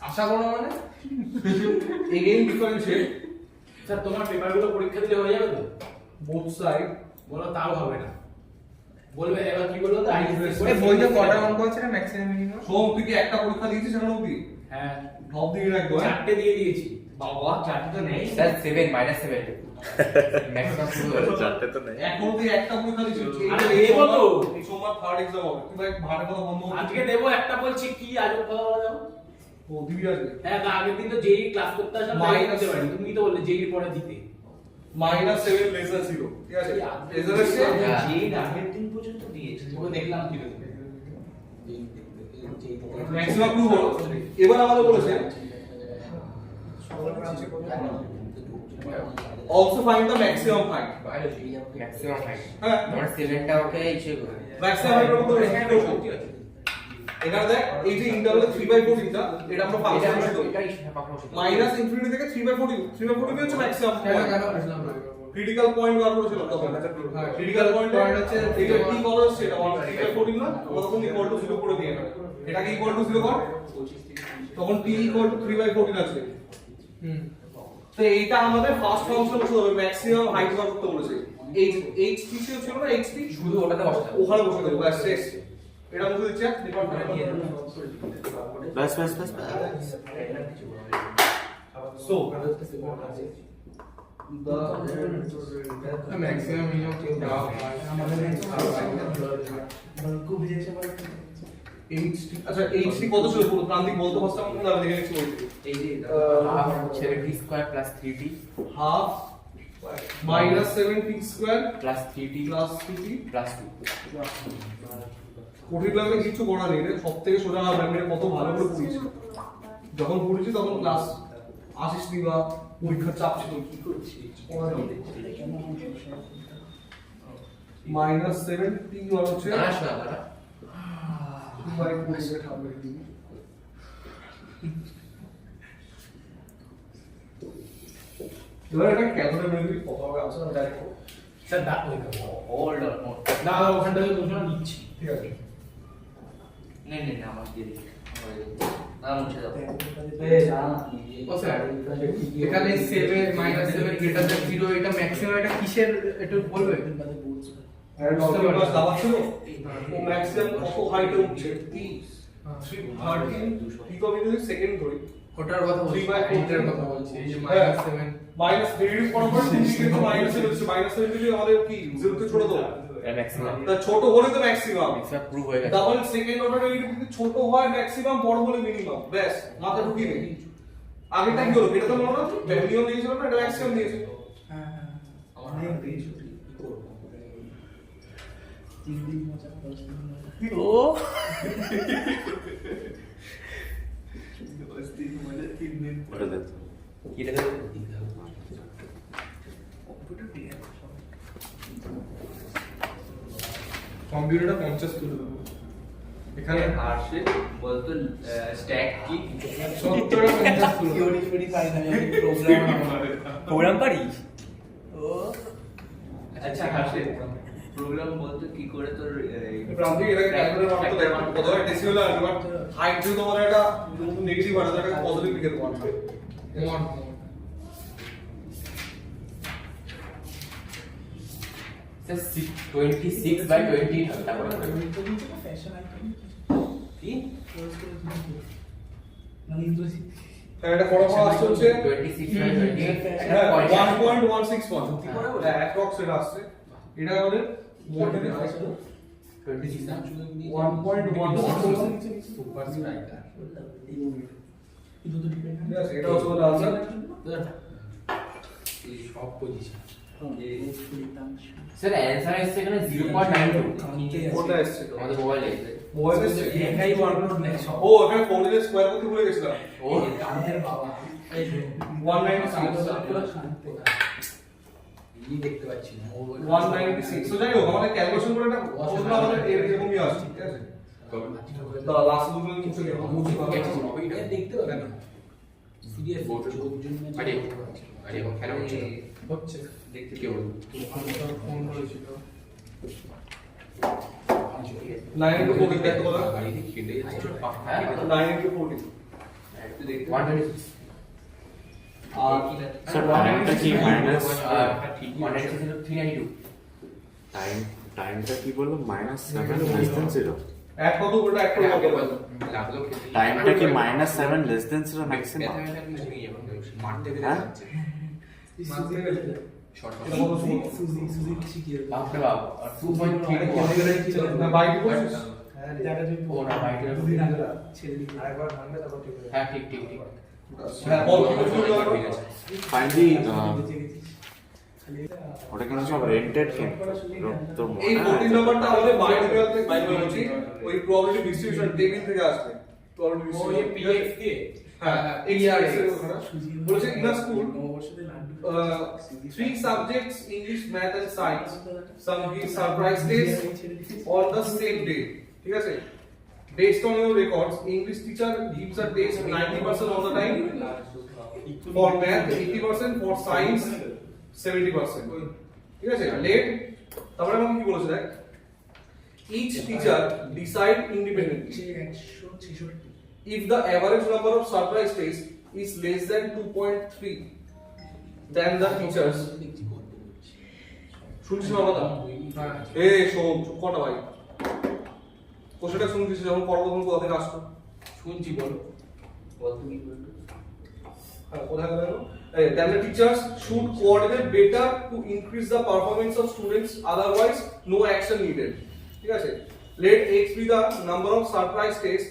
আশা করো মানে এগেইন ডিফারেন্সিয়েট স্যার তোমার পেপারগুলো পরীক্ষা দিলে হয়ে যাবে তো? Both side. বলো তাও হবে না, বলবে এবার কি বলবো তো ওই বইতে কটা অঙ্ক আছে না ম্যাক্সিমাম মিনিমাম? সোম তুই কি একটা পরীক্ষা দিয়েছিস সেখানে অবধি? হ্যাঁ ঢপ দিয়ে রাখবো। হ্যাঁ 4টে দিয়ে দিয়েছি বাবা, চারটে তো নেই স্যার 7 -7 ম্যাক্সিমাম শুরু হলো। চারটে তো নেই। এখন তুই একটা পরীক্ষা দিয়েছিস। আরে দেবো তো। এই সোমবার থার্ড এক্সাম হবে, তুই ভাই ভাড়া কথা বন্ধ করছিস। আজকে দেবো একটা, বলছি কি আজব কথা বলা যাবে? ও দিবি আজকে হ্যাঁ তা আগের দিন তো যেই ক্লাস করতে আসলাম তাই Minus- করতে পারি, তুমি তো বললে যেই পরে দিতে -7 লেজার 0, ঠিক আছে? লেজার এসে আগের দিন পর্যন্ত দিয়েছে। ওকে দেখলাম কি ম্যাক্সিমাম প্রুফ হলো। এবার আমাদের বলেছে also find the maximum height. Biology maximum height. হ্যাঁ আমরা 7টা ওকে ইসে করে। maximum height করতে হবে কি করব? এখানে দেখ এই যে ইন্টারভ্যাল 3/4 টা এটা আমরা পাবো এটা আমরা এটাই পাবো সেটা। মাইনাস ইনফিনিটি থেকে 3/40 3/40 হচ্ছে ম্যাক্সিমাম কেন কেন বুঝলাম না। ক্রিটিক্যাল পয়েন্ট বার করেছিলাম তখন। হ্যাঁ, ক্রিটিক্যাল পয়েন্ট point হচ্ছে এটা কি করা হচ্ছে এটা 3/40 না, আমরা তখন ইকুয়াল টু 0 করে দিয়ে এটাকে ইকুয়াল টু 0 কর, তখন t ইকুয়াল টু 3/40 আছে। হুম তো এইটা আমাদের ফার্স্ট ফাংশন বসে হবে, ম্যাক্সিমাম হাইট বার করতে বলেছে। এইচ টি ছিল না, এইচ টি শুধু ওটাতে বসাতে হবে। ওখানে বসে দেবো, ব্যাস শেষ। এটা মুছে দিচ্ছে বাস বাস বাস। সো ম্যাক্সিমাম মিনিমাম ঠিক দেওয়া হয় এইচ টি, আচ্ছা এইচ টি কত ছিল পুরো প্রান্তিক বলতে পারতাম না, আমি দেখে নিচ্ছি বলতে। এই যে হাফ হচ্ছে t square plus 3t half minus 7t square plus 3t plus 3t plus 2। কঠিন লাগবে কিছু করা নেই রে, সব থেকে সোজা লাগবে, কত ভালো করে পড়িয়েছি। যখন পড়েছি তখন ক্লাস আসিস নি বা পরীক্ষার চাপ ছিল, কি করছিস মাইনাস 7t আর হচ্ছে না শোনা দাদা। এবার এটা ক্যালকুলেটর মেরে দিবি কত হবে আনসার আমি ডাইরেক্ট স্যার দা ওই হোল্ড অন না ওখানটা দুজন নিচ্ছি ঠিক আছে। নে নে নে আমার দিয়ে দিই। না মুছে দাও। ও স্যার এখানে 7 -7 গ্রেটার দ্যান 0 এটা ম্যাক্সিমাম, এটা কিসের একটু বলবে? আর ডক্টর ক্লাস দাবা ছিল ও ম্যাক্সিমাম কত হাইটে উঠছে 13 কি কবি যদি সেকেন্ড ধরি ওটার কথা বলছি, 3/4 এটার কথা বলছি, এই যে হ্যাঁ। -7 মাইনাস ডিগ্রি পড়ার কিন্তু মাইনাস হচ্ছে, মাইনাস দিলে আমাদের কি 0 তে ছোট তো, এটা ম্যাক্সিমাম। তা ছোট হলে তো ম্যাক্সিমাম, ম্যাক্সিমাম প্রুভ হয়ে গেছে। ডাবল সেকেন্ড অর্ডার যদি ছোট হয় ম্যাক্সিমাম, বড় হলে মিনিমাম, ব্যাস মাথা ঢুকিয়ে নেই। আগেটা কি হলো, এটা তো মনে আছে নিয়ম দিয়েছিল না, এটা ম্যাক্সিমাম দিয়েছে। হ্যাঁ নিয়ম দিয়েছে ও ওটা দেখ কি দেখা কম্পিউটারটা 50 তুলে দেবো এখানে এখানে হার্ষে বলতো স্ট্যাক কি 70টা 50 তুলে দেবো প্রোগ্রাম পারিস ও আচ্ছা হার্ষে প্রোগ্রাম বলতো কি করে তোর প্রান্তিক এটাকে ক্যালকুলেটর মারতে দেয় মানে কত ডেসিবেল আর বাট হাইট যদি তোমার একটা নেগেটিভ আর একটা পজিটিভ লিখে দেবো স্যার 26 বাই 20 তারপর কি এটা ফলাফল আসছে হচ্ছে 26 বাই 20 হ্যাঁ 1.161 কি করে বলে অ্যাপ্রক্স এটা আসছে এটা আমাদের মোটে আসছে 26 না 1.161 সুপার স্ট্রাইকার ঠিক আছে এটা হচ্ছে আমাদের আনসার সব পজিশন স্যার অ্যানসার এসেছে এখানে 0.92 কোনটা এসছে তো আমাদের মোবাইলে মোবাইলে এসছে একাই ওয়ার্কলোড নেই সব ও এখানে 4 এর স্কয়ার করতে ভুলে গেছিলাম ও আমাদের বাবা 196 দেখতে পাচ্ছি না 196 তো যাই হোক আমাদের ক্যালকুলেশন করে একটা প্রশ্ন আমাদের এরকমই আসছে ঠিক আছে তো লাস্ট দুটো কিছু দেখতে হবে না সিরিয়াস আরে আরে খেলা হচ্ছে হচ্ছে দেখতে কি বল ফোন করেছিল 9 into 14 দেখতে বলো হ্যাঁ 9 into 14 একটু দেখতে 126 আর স্যার টাইমটা কি মাইনাস 392 টাইমটা কি বললো মাইনাস 7 লেস দেন 0 এক কত ওটা এক করে কত বলো টাইমটা কি মাইনাস 7 লেস দেন 0 ম্যাক্সিমাম হ্যাঁ এটা কত সময় বাপরে বাপ আর 2.3 না বাইক করছিস ও না বাইরে হ্যাঁ ঠিক ঠিক ঠিক হ্যাঁ বল কি করছিস ফাইনালি ওটা কিন্তু সব রেন্টেড তোর এই মনে 14 নাম্বারটা আমাদের বায়োলজি থেকে বায়োলজি ওই প্রবাবিলিটি ডিস্ট্রিবিউশন টেবিল থেকে আসবে প্রবাবিলিটি ডিস্ট্রিবিউশন দিয়ে হ্যাঁ এক্সআরএস এর ওখানে বলেছে in a school 3 subjects English math and science some give surprise tests on the same day ঠিক আছে based on your records English teacher gives a test 90% of the time for math 80% for science 70% ঠিক আছে late তারপরে আমাকে কি বলেছে দেখ each teacher decide independently if the average number of surprise tests is less than 2.3 then the teachers শুনছিস বাবা এই শোন চুপ কর না ভাই কোশ্চেনটা শুনছিস যখন পড়বো তখন কোথা থেকে আসতো শুনছি বলো বলতো কি বলতো কোথায় গেল then the teachers should coordinate better to increase the performance of students otherwise no action needed ঠিক আছে let x be the number of surprise tests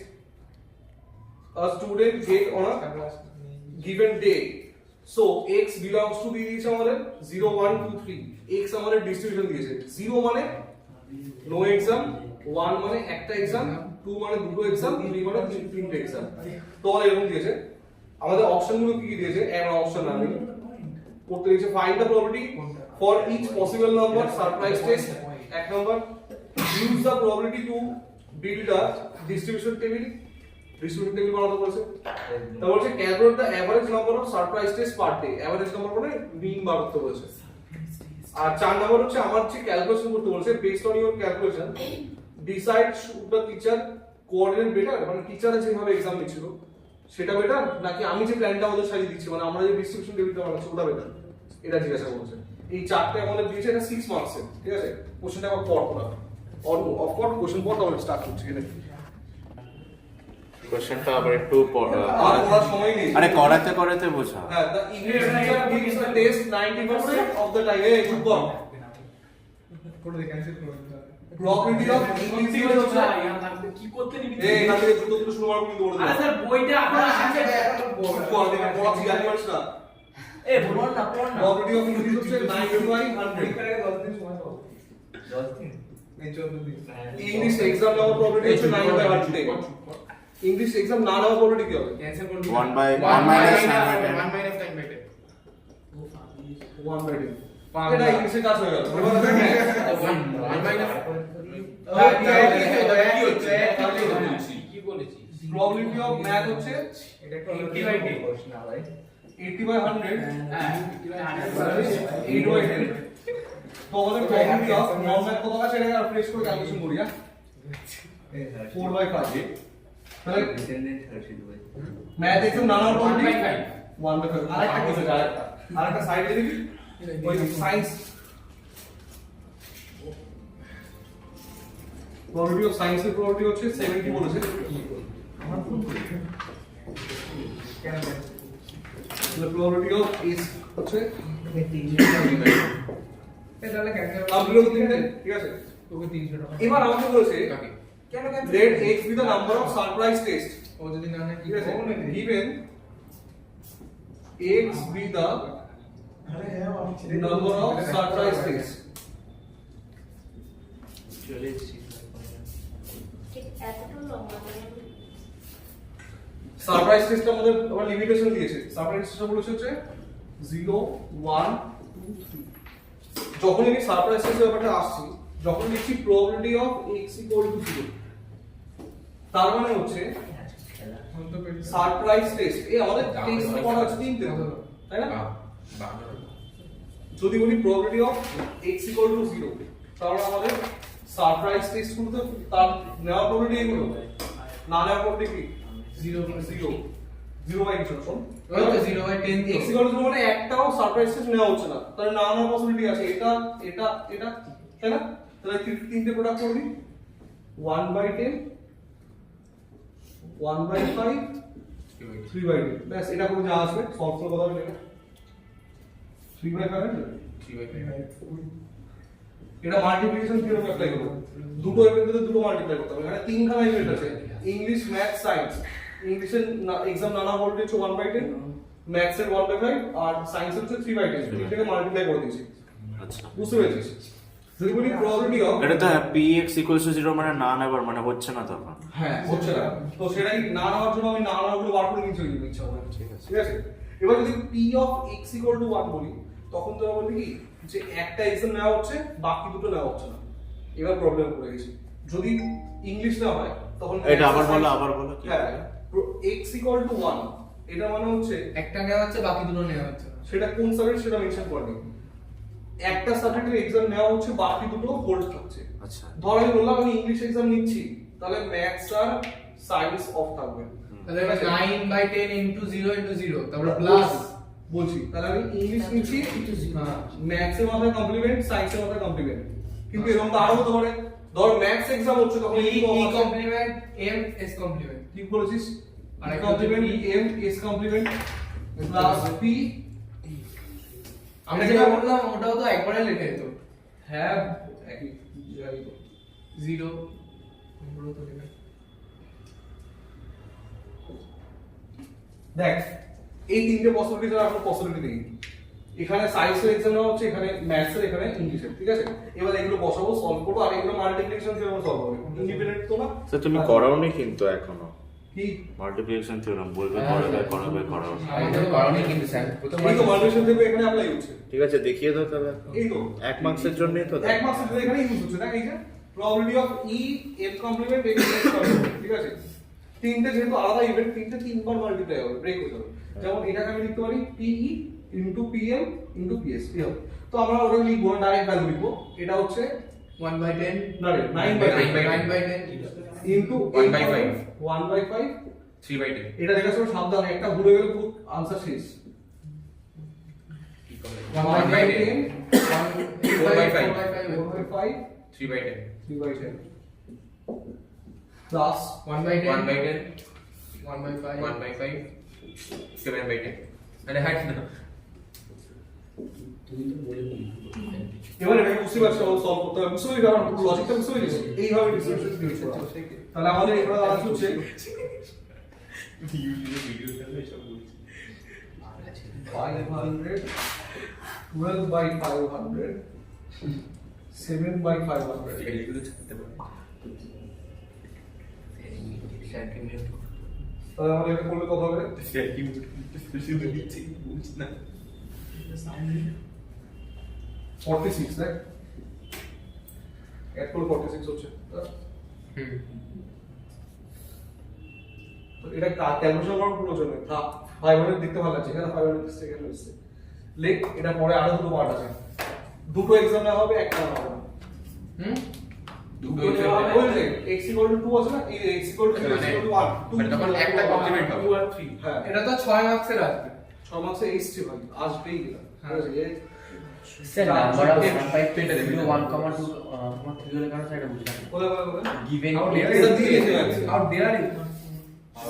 a student get on a given day so x belongs to দিয়েছে আমাদের 0 1 2 3 x আমাদের distribution দিয়েছে 0 মানে no exam 1 মানে একটা exam 2 মানে দুটো এক্সাম 3 মানে তিনটে এক্সাম তো আমাদের এরকম দিয়েছে আমাদের অপশনগুলো কি কি দিয়েছে একটা অপশন আমি করতে দিয়েছে find the probability for each possible number surprise test এক number use the probability to build a distribution table বানাতে বলেছে তারপর হচ্ছে calculate the average number of surprise test per day average number মানে মিন বার করতে বলেছে আর 4 নাম্বার হচ্ছে আমার যে ক্যালকুলেশন করতে বলেছে based on your calculation decide should the teacher coordinate better মানে টিচার যেভাবে এক্সাম নিচ্ছিল সেটা বেটার নাকি আমি যে প্ল্যানটা আমাদের সাজিয়ে দিচ্ছি মানে আমরা যে ডিস্ট্রিবিউশন টেবিলটা বানাচ্ছি ওটা বেটার এটা জিজ্ঞাসা করছে এই চারটে আমাদের দিয়েছে এটা 6 মার্কসের ঠিক আছে কোশ্চেনটা আবার পড় করা অফ কোর্স কোশ্চেন পড় তাহলে স্টার্ট করছি এটা কোশ্চেনটা আবার একটু আর পড়ার সময় নেই আরে করাতে বোঝা হ্যাঁ the English teacher gives the test 90% of the time এই চুপ কর করে দে ক্যান্সেল করে দে probability of English teacher হচ্ছে কি করতে নিবি এই এখান থেকে দুটো শুরু মারবো কিন্তু বলে আরে দেবো স্যার বইটা আপনার আছে চুপ কর দেখে পড়া জিজ্ঞাসা করিস না এ বলুন না পড় না probability of English হচ্ছে 90 by 100 10 দিন ইংলিশ এক্সাম নেওয়ার প্রববিলিটি হচ্ছে 9/10 ইংলিশ এক্সাম না নেওয়ার প্রববিলিটি কি হবে ক্যান্সেল করে 1 minus 9/10 1 minus 9/10 1/10 এটা ইংলিশে কাজ হয়ে গেল এবার দেখেন 1 minus কি বলেছি প্রববিলিটি অফ ম্যাথ হচ্ছে এটা একটু 80/10 না ভাই 80/100 হ্যাঁ 8/10 তো আমাদের প্রববিলিটি অফ নন ম্যাথ কত আছে এটা ফ্রেশ করে ক্যালকুলেশন করি হ্যাঁ 4/5 তাহলে ডিসেন্ডেন্ট হর্ষিত ভাই ম্যাথ এক্সাম না নেওয়ার প্রববিলিটি 1/5 1/5 আরেকটা কি আছে আরেকটা সাইডে দেখি ওই সায়েন্স প্রববিলিটি অফ সায়েন্সের প্রববিলিটি হচ্ছে 70 বলেছে the probability of is হচ্ছে তাহলে ক্যান্সেল আপলোড দিতে ঠিক আছে তোকে 300 টাকা এবার আমাকে বলেছে কেন let x be the number of surprise tests ও যদি না নেয় কি ঠিক আছে করব? given x be the number of surprise tests চলে এসেছি সারপ্রাইজ টেস্টের মধ্যে আবার লিমিটেশন দিয়েছে সারপ্রাইজ টেস্টটা বলেছে হচ্ছে 0 1 2 3 যখন আমি সারপ্রাইজ টেস্টের ব্যাপারটা আসছি যখন লিখছি probability of x equal to 0 তার মানে হচ্ছে অন্ত পেজ সারপ্রাইজ টেস্ট এই আমাদের টেস্ট করা হচ্ছে তিনটে তাই না যদি বলি probability of x equal to 0 তাহলে আমাদের সারপ্রাইজ টেস্ট গুলোতে তার নেওয়ার probability এগুলো না নেওয়ার probability কি 0 বাই কিছু শোন ওই তো 0/10 x equal to 0 মানে একটাও সারপ্রাইজ টেস্ট নেওয়া হচ্ছে না তাহলে না নেওয়ার পসিবিলিটি আছে এটা এটা এটা তাই না তাহলে তিনটে প্রোডাক্ট করবি 1/10 1/5 3/10 ব্যাস এটা করে যা আসবে সলভ করে কথা বলে 3/5 এটা মাল্টিপ্লিকেশন থিওরেম অ্যাপ্লাই করব দুটো ইভেন্টে দুটো মাল্টিপ্লাই করতে হবে এখানে তিনখানা ইভেন্ট আছে ইংলিশ ম্যাথ সায়েন্স ইংলিশের এক্সাম নানা ভোল্টেজ 1/10 ম্যাথসের 1/5 আর সায়েন্সের হচ্ছে 3/10 এটাকে মাল্টিপ্লাই করে দিয়েছি আচ্ছা বুঝতে পেরেছিস যদি বলি প্রবাবিলিটি অফ এটা তো px = 0 মানে না নেবার মানে হচ্ছে না তখন হ্যাঁ হচ্ছে না তো সেটাই না নেওয়ার জন্য আমি না নেওয়াগুলো বার করে নিয়েছি ওই ইচ্ছা করে ঠিক আছে। ঠিক আছে এবার যদি p অফ x = 1 বলি তখন তোরা বলবি কি যে একটা এক্সাম নেওয়া হচ্ছে বাকি দুটো নেওয়া হচ্ছে না এবার প্রবলেম পড়ে গেছে যদি ইংলিশ না হয় তখন এটা আবার বলো কি হ্যাঁ x = 1 এটা মানে হচ্ছে একটা নেওয়া হচ্ছে বাকি দুটো নেওয়া হচ্ছে না। সেটা কোন সাবজেক্ট সেটা মেনশন করবে একটা সাবজেক্টের এক্সাম নেওয়া হচ্ছে বাকি দুটো হোল্ড থাকছে আচ্ছা ধর আমি বললাম আমি ইংলিশ এক্সাম নিচ্ছি তাহলে ম্যাথস আর সায়েন্স অফ থাকবে তাহলে 9/10 into 0 into 0 তারপরে প্লাস বলছি তাহলে আমি ইংলিশ নিচ্ছি হ্যাঁ ম্যাথস এর মাথায় কমপ্লিমেন্ট সায়েন্স এর মাথায় কমপ্লিমেন্ট কিন্তু এরকম তো আরো হতে পারে ধর ম্যাথস এক্সাম হচ্ছে তখন e complement m s complement কি বলেছিস আর আর একটা কমপ্লিমেন্ট হচ্ছে m s complement plus p আমরা যেটা বললাম ওটাও তো একবারে লিখে দিত হ্যাঁ একই যাই তো 0 পুরো তো লিখে দেখ এই তিনটে পসিবিলিটি ছাড়া আর কোনো পসিবিলিটি নেই এখানে সায়েন্সের এক্সাম নেওয়া হচ্ছে এখানে ম্যাথসের এখানে ইংলিশের ঠিক আছে এবার এগুলো বসাবো সলভ করবো আর এগুলো মাল্টিপ্লিকেশন থিওরেম সলভ হবে ইন্ডিপেন্ডেন্ট তো না স্যার তুমি করাওনি কিন্তু এখনো কি মাল্টিপ্লিকেশন থিওরেম বলবে করাও এটা করানি কিন্তু স্যার প্রথম এই তো মাল্টিপ্লিকেশন থেকে এখানে অ্যাপ্লাই হচ্ছে ঠিক আছে দেখিয়ে দাও তাহলে এই তো 1 মার্কসের জন্যই তো এক মার্কসের জন্য এখানে ইউজ হচ্ছে না এই যে probability of e f complement x complement ঠিক আছে তিনটে যেহেতু আলাদা ইভেন্ট তিনটে তিনবার মাল্টিপ্লাই হবে ব্রেক হয়ে যাবে যেমন এটাকে আমি লিখতে পারি pe into pm into ps এই হবে তো আমরা ওটা লিখবো না ডাইরেক্ট ভ্যালু লিখবো এটা হচ্ছে 1/10 না রে 9/10 into 1/5 1/5 3/10 এটা দেখার সময় সাবধান একটা ভুলে গেলে পুরো আনসার শেষ 1/10 4/5 3/10 3/10 plus 1/10 1/10 1/5 1/5 7/10 আরে হাট না এবার এটা বুঝতে পারছি আমরা সলভ করতে হবে বুঝতে পারছি আমার লজিকটা বুঝতে পারছিস এইভাবে ডিসকাশন দিয়েছে তাহলে আমাদের এবার দাঁড়াচ্ছে হচ্ছে ভিডিওতে সব বলছি 500 12 by 500 7/500 এগুলো ছাড়তে পারবো তাহলে আমাদের এটা করলে কত হবে? শুধু দিচ্ছি বুঝছি না 46 তাই এড করলে 46 হচ্ছে তো এটা ক্যালকুলেশন করার প্রয়োজন নেই 500 দেখতে ভালো লাগছে এখানে 500 সেকেন্ড হচ্ছে লেখ এটা পরে আরো দুটো পার্ট আছে দুটো এক্সাম না হবে একটা না হবে দুটো ওই যে x = 2 আছে না এই x = 2 x = 1 মানে তখন একটা কমপ্লিমেন্ট হবে 2 আর 3 হ্যাঁ এটা তো 6 মার্কসের আসবে 6 মার্কসে এসছে ভাই আসবেই না হ্যাঁ। ঠিক আছে Sir, number of 1.2, 1,3 হলে কেন স্যার এটা বুঝলাম না। বলে বলে বলে Given How a- dare you? দিয়েছে আছে How dare you?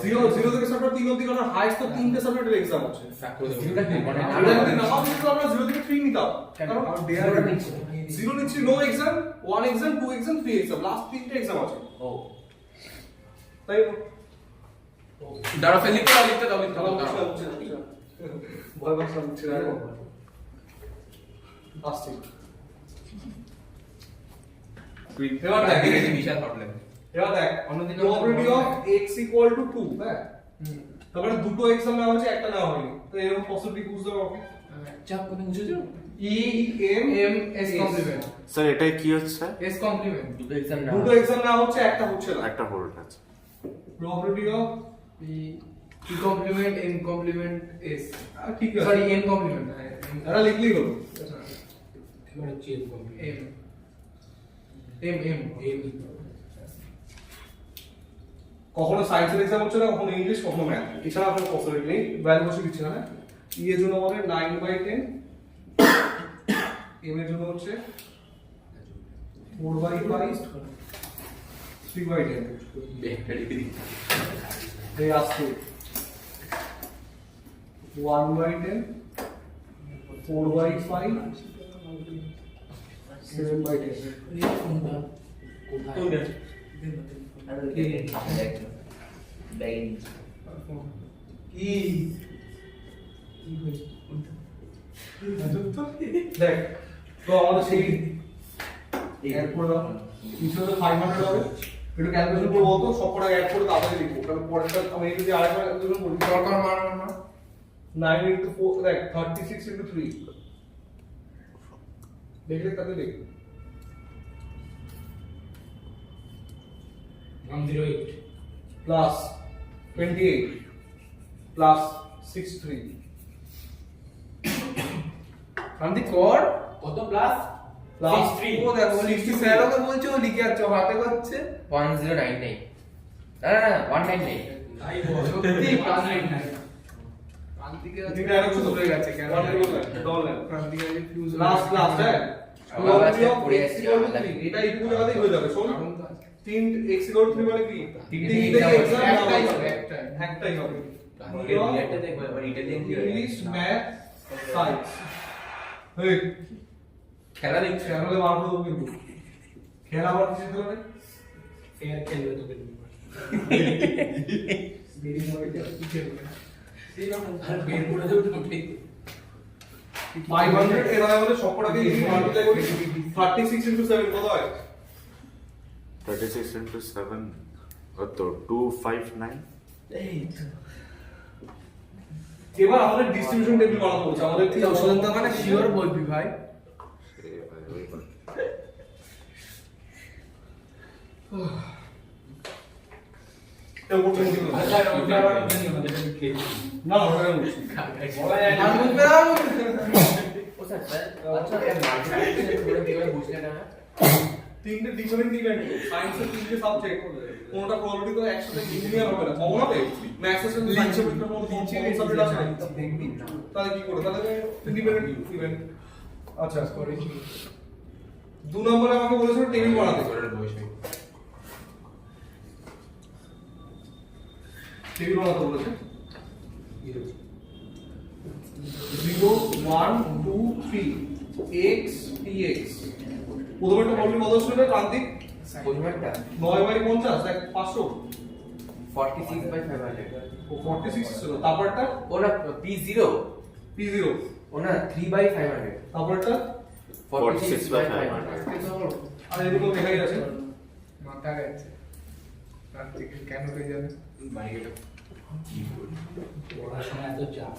0 থেকে স্টার্ট 3 অবধি কারণ হাইস্ট তো 3টে সাবজেক্টের এক্সাম আছে জিরোটা কি মানে এটা যদি নাও কিন্তু আমরা 0 থেকে 3 নিতাম কারণ How dare জিরোটা you? নিচ্ছে। 0 নিচ্ছি no exam 1 exam 2 exam 3 exam last 3টে এক্সাম আছে ও তাই দাঁড়া ফেল লিখতে দাও লিখতে দাও তাহলে বুঝছে না ভয় পাচ্ছি না বুঝছি না আসছে এবার দেখ বিশাল প্রবলেম এবার দেখ প্রবাবিলিটি অফ x = 2 হ্যাঁ তারপরে দুটো এক্সাম নেওয়া হয়েছে একটা নেওয়া হয়নি তো এরকম পসিবিলিটি বুঝতে পারবে চাপ কত বুঝেছো E M M S complement. Sir এটাই কি হচ্ছে S complement. দুটো এক্সাম না দুটো এক্সাম নেওয়া হচ্ছে একটা হচ্ছে না একটা হোল্ড আছে probability of P complement N complement S. ঠিক আছে Sorry N complement. এটা লিখলেই হলো M. কখনো সায়েন্সের এক্সাম হচ্ছে না কখনো ইংলিশ কখনো ম্যাথ এছাড়া কোনো পসিবিলিটি নেই ভ্যালু বসে দিচ্ছি না ই এর জন্য আমাদের 9/10 এম এর জন্য হচ্ছে 4/5 3/10 একটা লিখে দিই এই আসছে 1/10 4/5 7/10 ই দেখ তো আমাদের সেই অ্যাড করে দাও কিছু তো 500 হবে একটু ক্যালকুলেশন করবো তো সবকটা অ্যাড করে তাড়াতাড়ি লিখবো কারণ পরেরটা আমি যদি আরেকবার ক্যালকুলেশন করি দরকার মার 9 into 4 দেখ 36 into 3 দেখলে তাতে দেখ 108 plus 28 plus 63 শান্তি কর কত প্লাস plus 63 ও দেখো 60 স্যারকে বলছে ও লিখে যাচ্ছে ও হাতে করছে 1099 না 199 তাই বল সত্যি plus 99 শান্তিকে এটা আরেকটু ভুলে গেছে কেন ডবল শান্তিকে ফিউজ লাস্ট লাস্ট হ্যাঁ আমার কাছে probability of পড়ে x আসছে, equal to আমার 3 এটা এইটুকু জায়গাতেই হয়ে যাবে শোন তিন x equal to 3 মানে কি তিনটে তিনটে exam এক্সাম একটাই হবে হবে, একটাই হবে এটা দেখো এবার ইটালিয়ান কি ইংলিশ ম্যাথ সায়েন্স এই খেলা দেখছো চ্যানেলে মারবো তো কিন্তু খেলা আবার কিছু দিল না ফেয়ার খেলবে তো দেরি হয়ে গেছে কি খেলবে আর বের করে দেব তো ঠিক 500 এর আমাদের সবকটাকে মাল্টিপ্লাই করি 36 into 7 কত হয় 36 into 7 কত 259 এবার আমাদের ডিস্ট্রিবিউশন টেবিল বানাতে বলছে আমাদের তুই অসন্ত মানে শিওর বলবি ভাই এটা করতে হবে আচ্ছা ওটা আবার জানি আমাদের খেল না ওটা বলছি বলা যায় না আর বুঝবে না ও স্যার আচ্ছা এটা মাল্টিপ্লিকেশন করে কিভাবে বুঝলে না তিনটে ডিফারেন্ট ইভেন্ট সায়েন্সের তিনটে সাবজেক্ট কোনটা প্রবাবিলিটি তো একসাথে ইউনিয়ন হবে না কমন হবে ম্যাথস এর সায়েন্সের ভিতরে কোনো কমন সাবজেক্ট আছে না দেখবি না তাহলে কি করে তাহলে ইন্ডিপেন্ডেন্ট ইভেন্ট আচ্ছা করে দু নম্বরে আমাকে বলেছিল টেবিল বানাতে টেবিল বানাতে বলেছে 0 1 2 3 x px প্রথমে একটা প্রবলেম কত ছিল ক্রান্তিক বুঝবেনটা 9/50 এক 500 46/500 ও 46 ছিল তারপরটা ও না P0 p0 ও না 3/500 তারপরটা 46 by 500 আর এদিকেও দেখাই আছে মাথা গেছে তার থেকে কেন কে জানে পড়াশোনা এত চাপ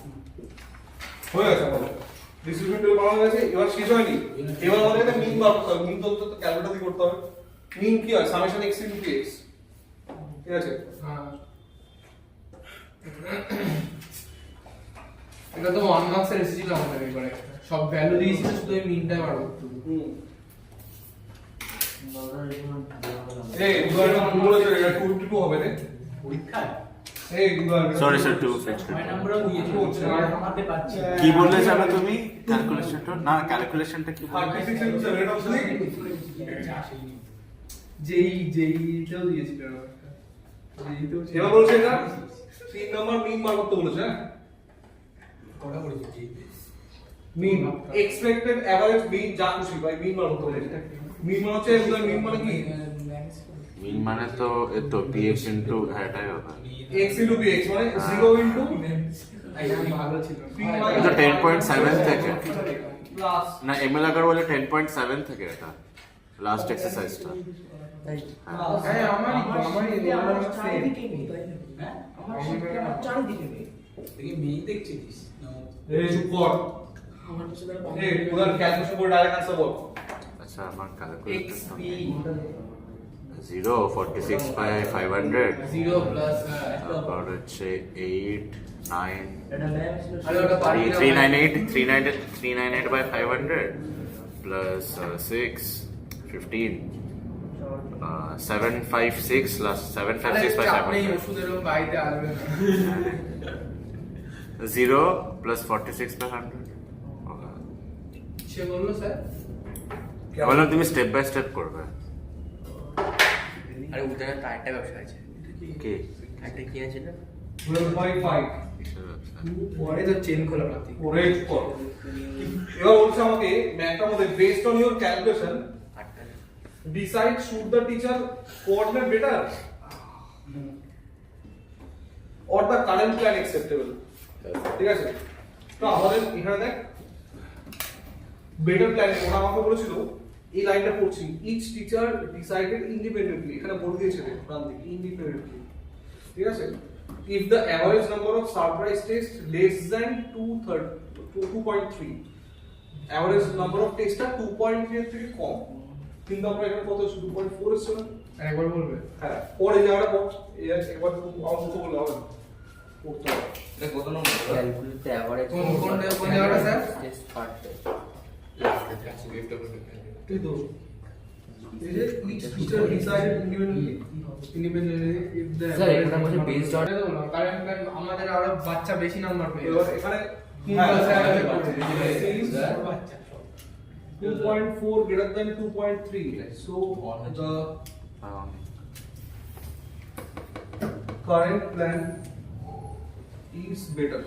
হয়ে গেছে আমাদের ডিস্ট্রিবিউশন টেবিল বানানো হয়ে গেছে এবার শেষ হয়নি এবার আমাদের একটা মিন বার করতে হবে মিন তো ক্যালকুলেটর দিয়ে করতে হবে মিন কি হয় সামেশন x ইনটু x ঠিক আছে হ্যাঁ এটা তো 1 মার্কসের এসেছিল আমাদের এবারে সব ভ্যালু দিয়েছিল শুধু এই মিনটাই বার করতে হবে হুম এই দুবারটা মনে বলেছে এটা 2 2 হবে রে পরীক্ষায় এই দুবার সরি স্যার 2 ফিক্স ছয় নম্বরও দিয়েছিল আমাতে পাচ্ছি কি বললে যাবে তুমি ক্যালকুলেশনটা না ক্যালকুলেশনটা কি বললে 36 ইনটু রেট অফ স্লিপ যেইতেও দিয়েছিল যেইতেও এবার বলছে এটা 3 নাম্বার মিন বার করতে বলেছে হ্যাঁ কটা করেছি মিন এক্সপেক্টেড এভারেজ মিন যা খুশি ভাই মিন বার করতে বলেছে মিন মানে হচ্ছে মিন মানে কি মিন মানে তো এ তো px ইনটু এটাই হবে x into bx মানে 0 into ভালো ছিল এটা 10.7 থেকে প্লাস না এমএল আগার বলে 10.7 থেকে এটা লাস্ট এক্সারসাইজটা হ্যাঁ আমারই দেখি মেয়ে দেখছিস এই চুপ কর এই পুরো ক্যালকুলেশন করে ডাইরেক্ট आंसर বল আচ্ছা আমার ক্যালকুলেটর 0 46 বাই 500 0 প্লাস তারপর হচ্ছে 8 9 আরে ওটা পারি 398 by 500 plus 6 15 756 plus 756 by আপনি 500 ওষুধের বাইরে আসবে না 0 plus 46 by 100 সে বললো স্যার বললাম তুমি স্টেপ বাই স্টেপ করবে আরে ওদের একটা আরেকটা ব্যবসা আছে কি একটা কি আছে না 12.5 পরে তো চেন খোলা পাতি রেট কর এবার বলছে আমাকে ম্যাথটার মধ্যে বেসড অন ইওর ক্যালকুলেশন আটটা decide should the teacher coordinate better or the current plan acceptable ঠিক আছে তো আমাদের এখানে দেখ বেটার প্ল্যান ওরা আমাকে বলেছিল এই লাইনটা পড়ছি ইচ টিচার ডিসাইডেড ইন্ডিপেন্ডেন্টলি এখানে বলে দিয়েছে রে প্রাণ থেকে ইন্ডিপেন্ডেন্টলি ঠিক আছে if the average number of surprise tests less than 2.3 average number of tests are 2.3 এর থেকে কম কিন্তু আমরা এখানে কত 2.4 এসেছিল একবার বলবে হ্যাঁ পরে যাওয়াটা পর একবার আমার মুখে বললে হবে না পড়তে হবে এটা কত নম্বর ক্যালকুলেটর এভারেজ কোন জায়গাটা স্যার টেস্ট পার্ট তুই তো এই যে each teacher decided independently if the sir এটা বলছে বেসড অন কারণ আমাদের আরো বাচ্চা বেশি নাম্বার পেয়ে এবার এখানে হ্যাঁ, sir, 2.4 greater than 2.3 so the current plan is better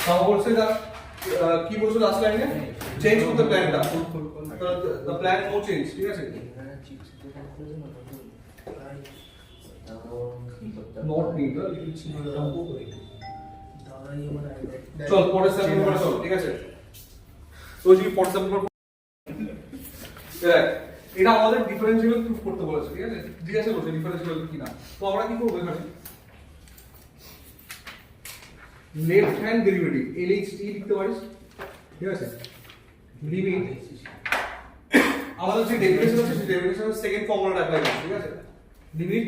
তাও বলছে না কি বলছো লাস্ট লাইনে চেঞ্জ করতে প্ল্যানটা the plan no change ঠিক আছে not need চল পরের স্টেপ করে চল ঠিক আছে তো যদি পরের স্টেপ করে এটা আমাদের ডিফারেন্সিয়াল প্রুফ করতে বলেছে ঠিক আছে জিজ্ঞাসা করছে ডিফারেন্সিয়াল কি না তো আমরা কি করব এখানে লেফট হ্যান্ড ডেরিভেটিভ LHT লিখতে পারিস ঠিক আছে লিমিট আমাদের যে ডেরিভেশন আছে সেই ডেরিভেশনের সেকেন্ড ফর্মুলাটা অ্যাপ্লাই করব ঠিক আছে limit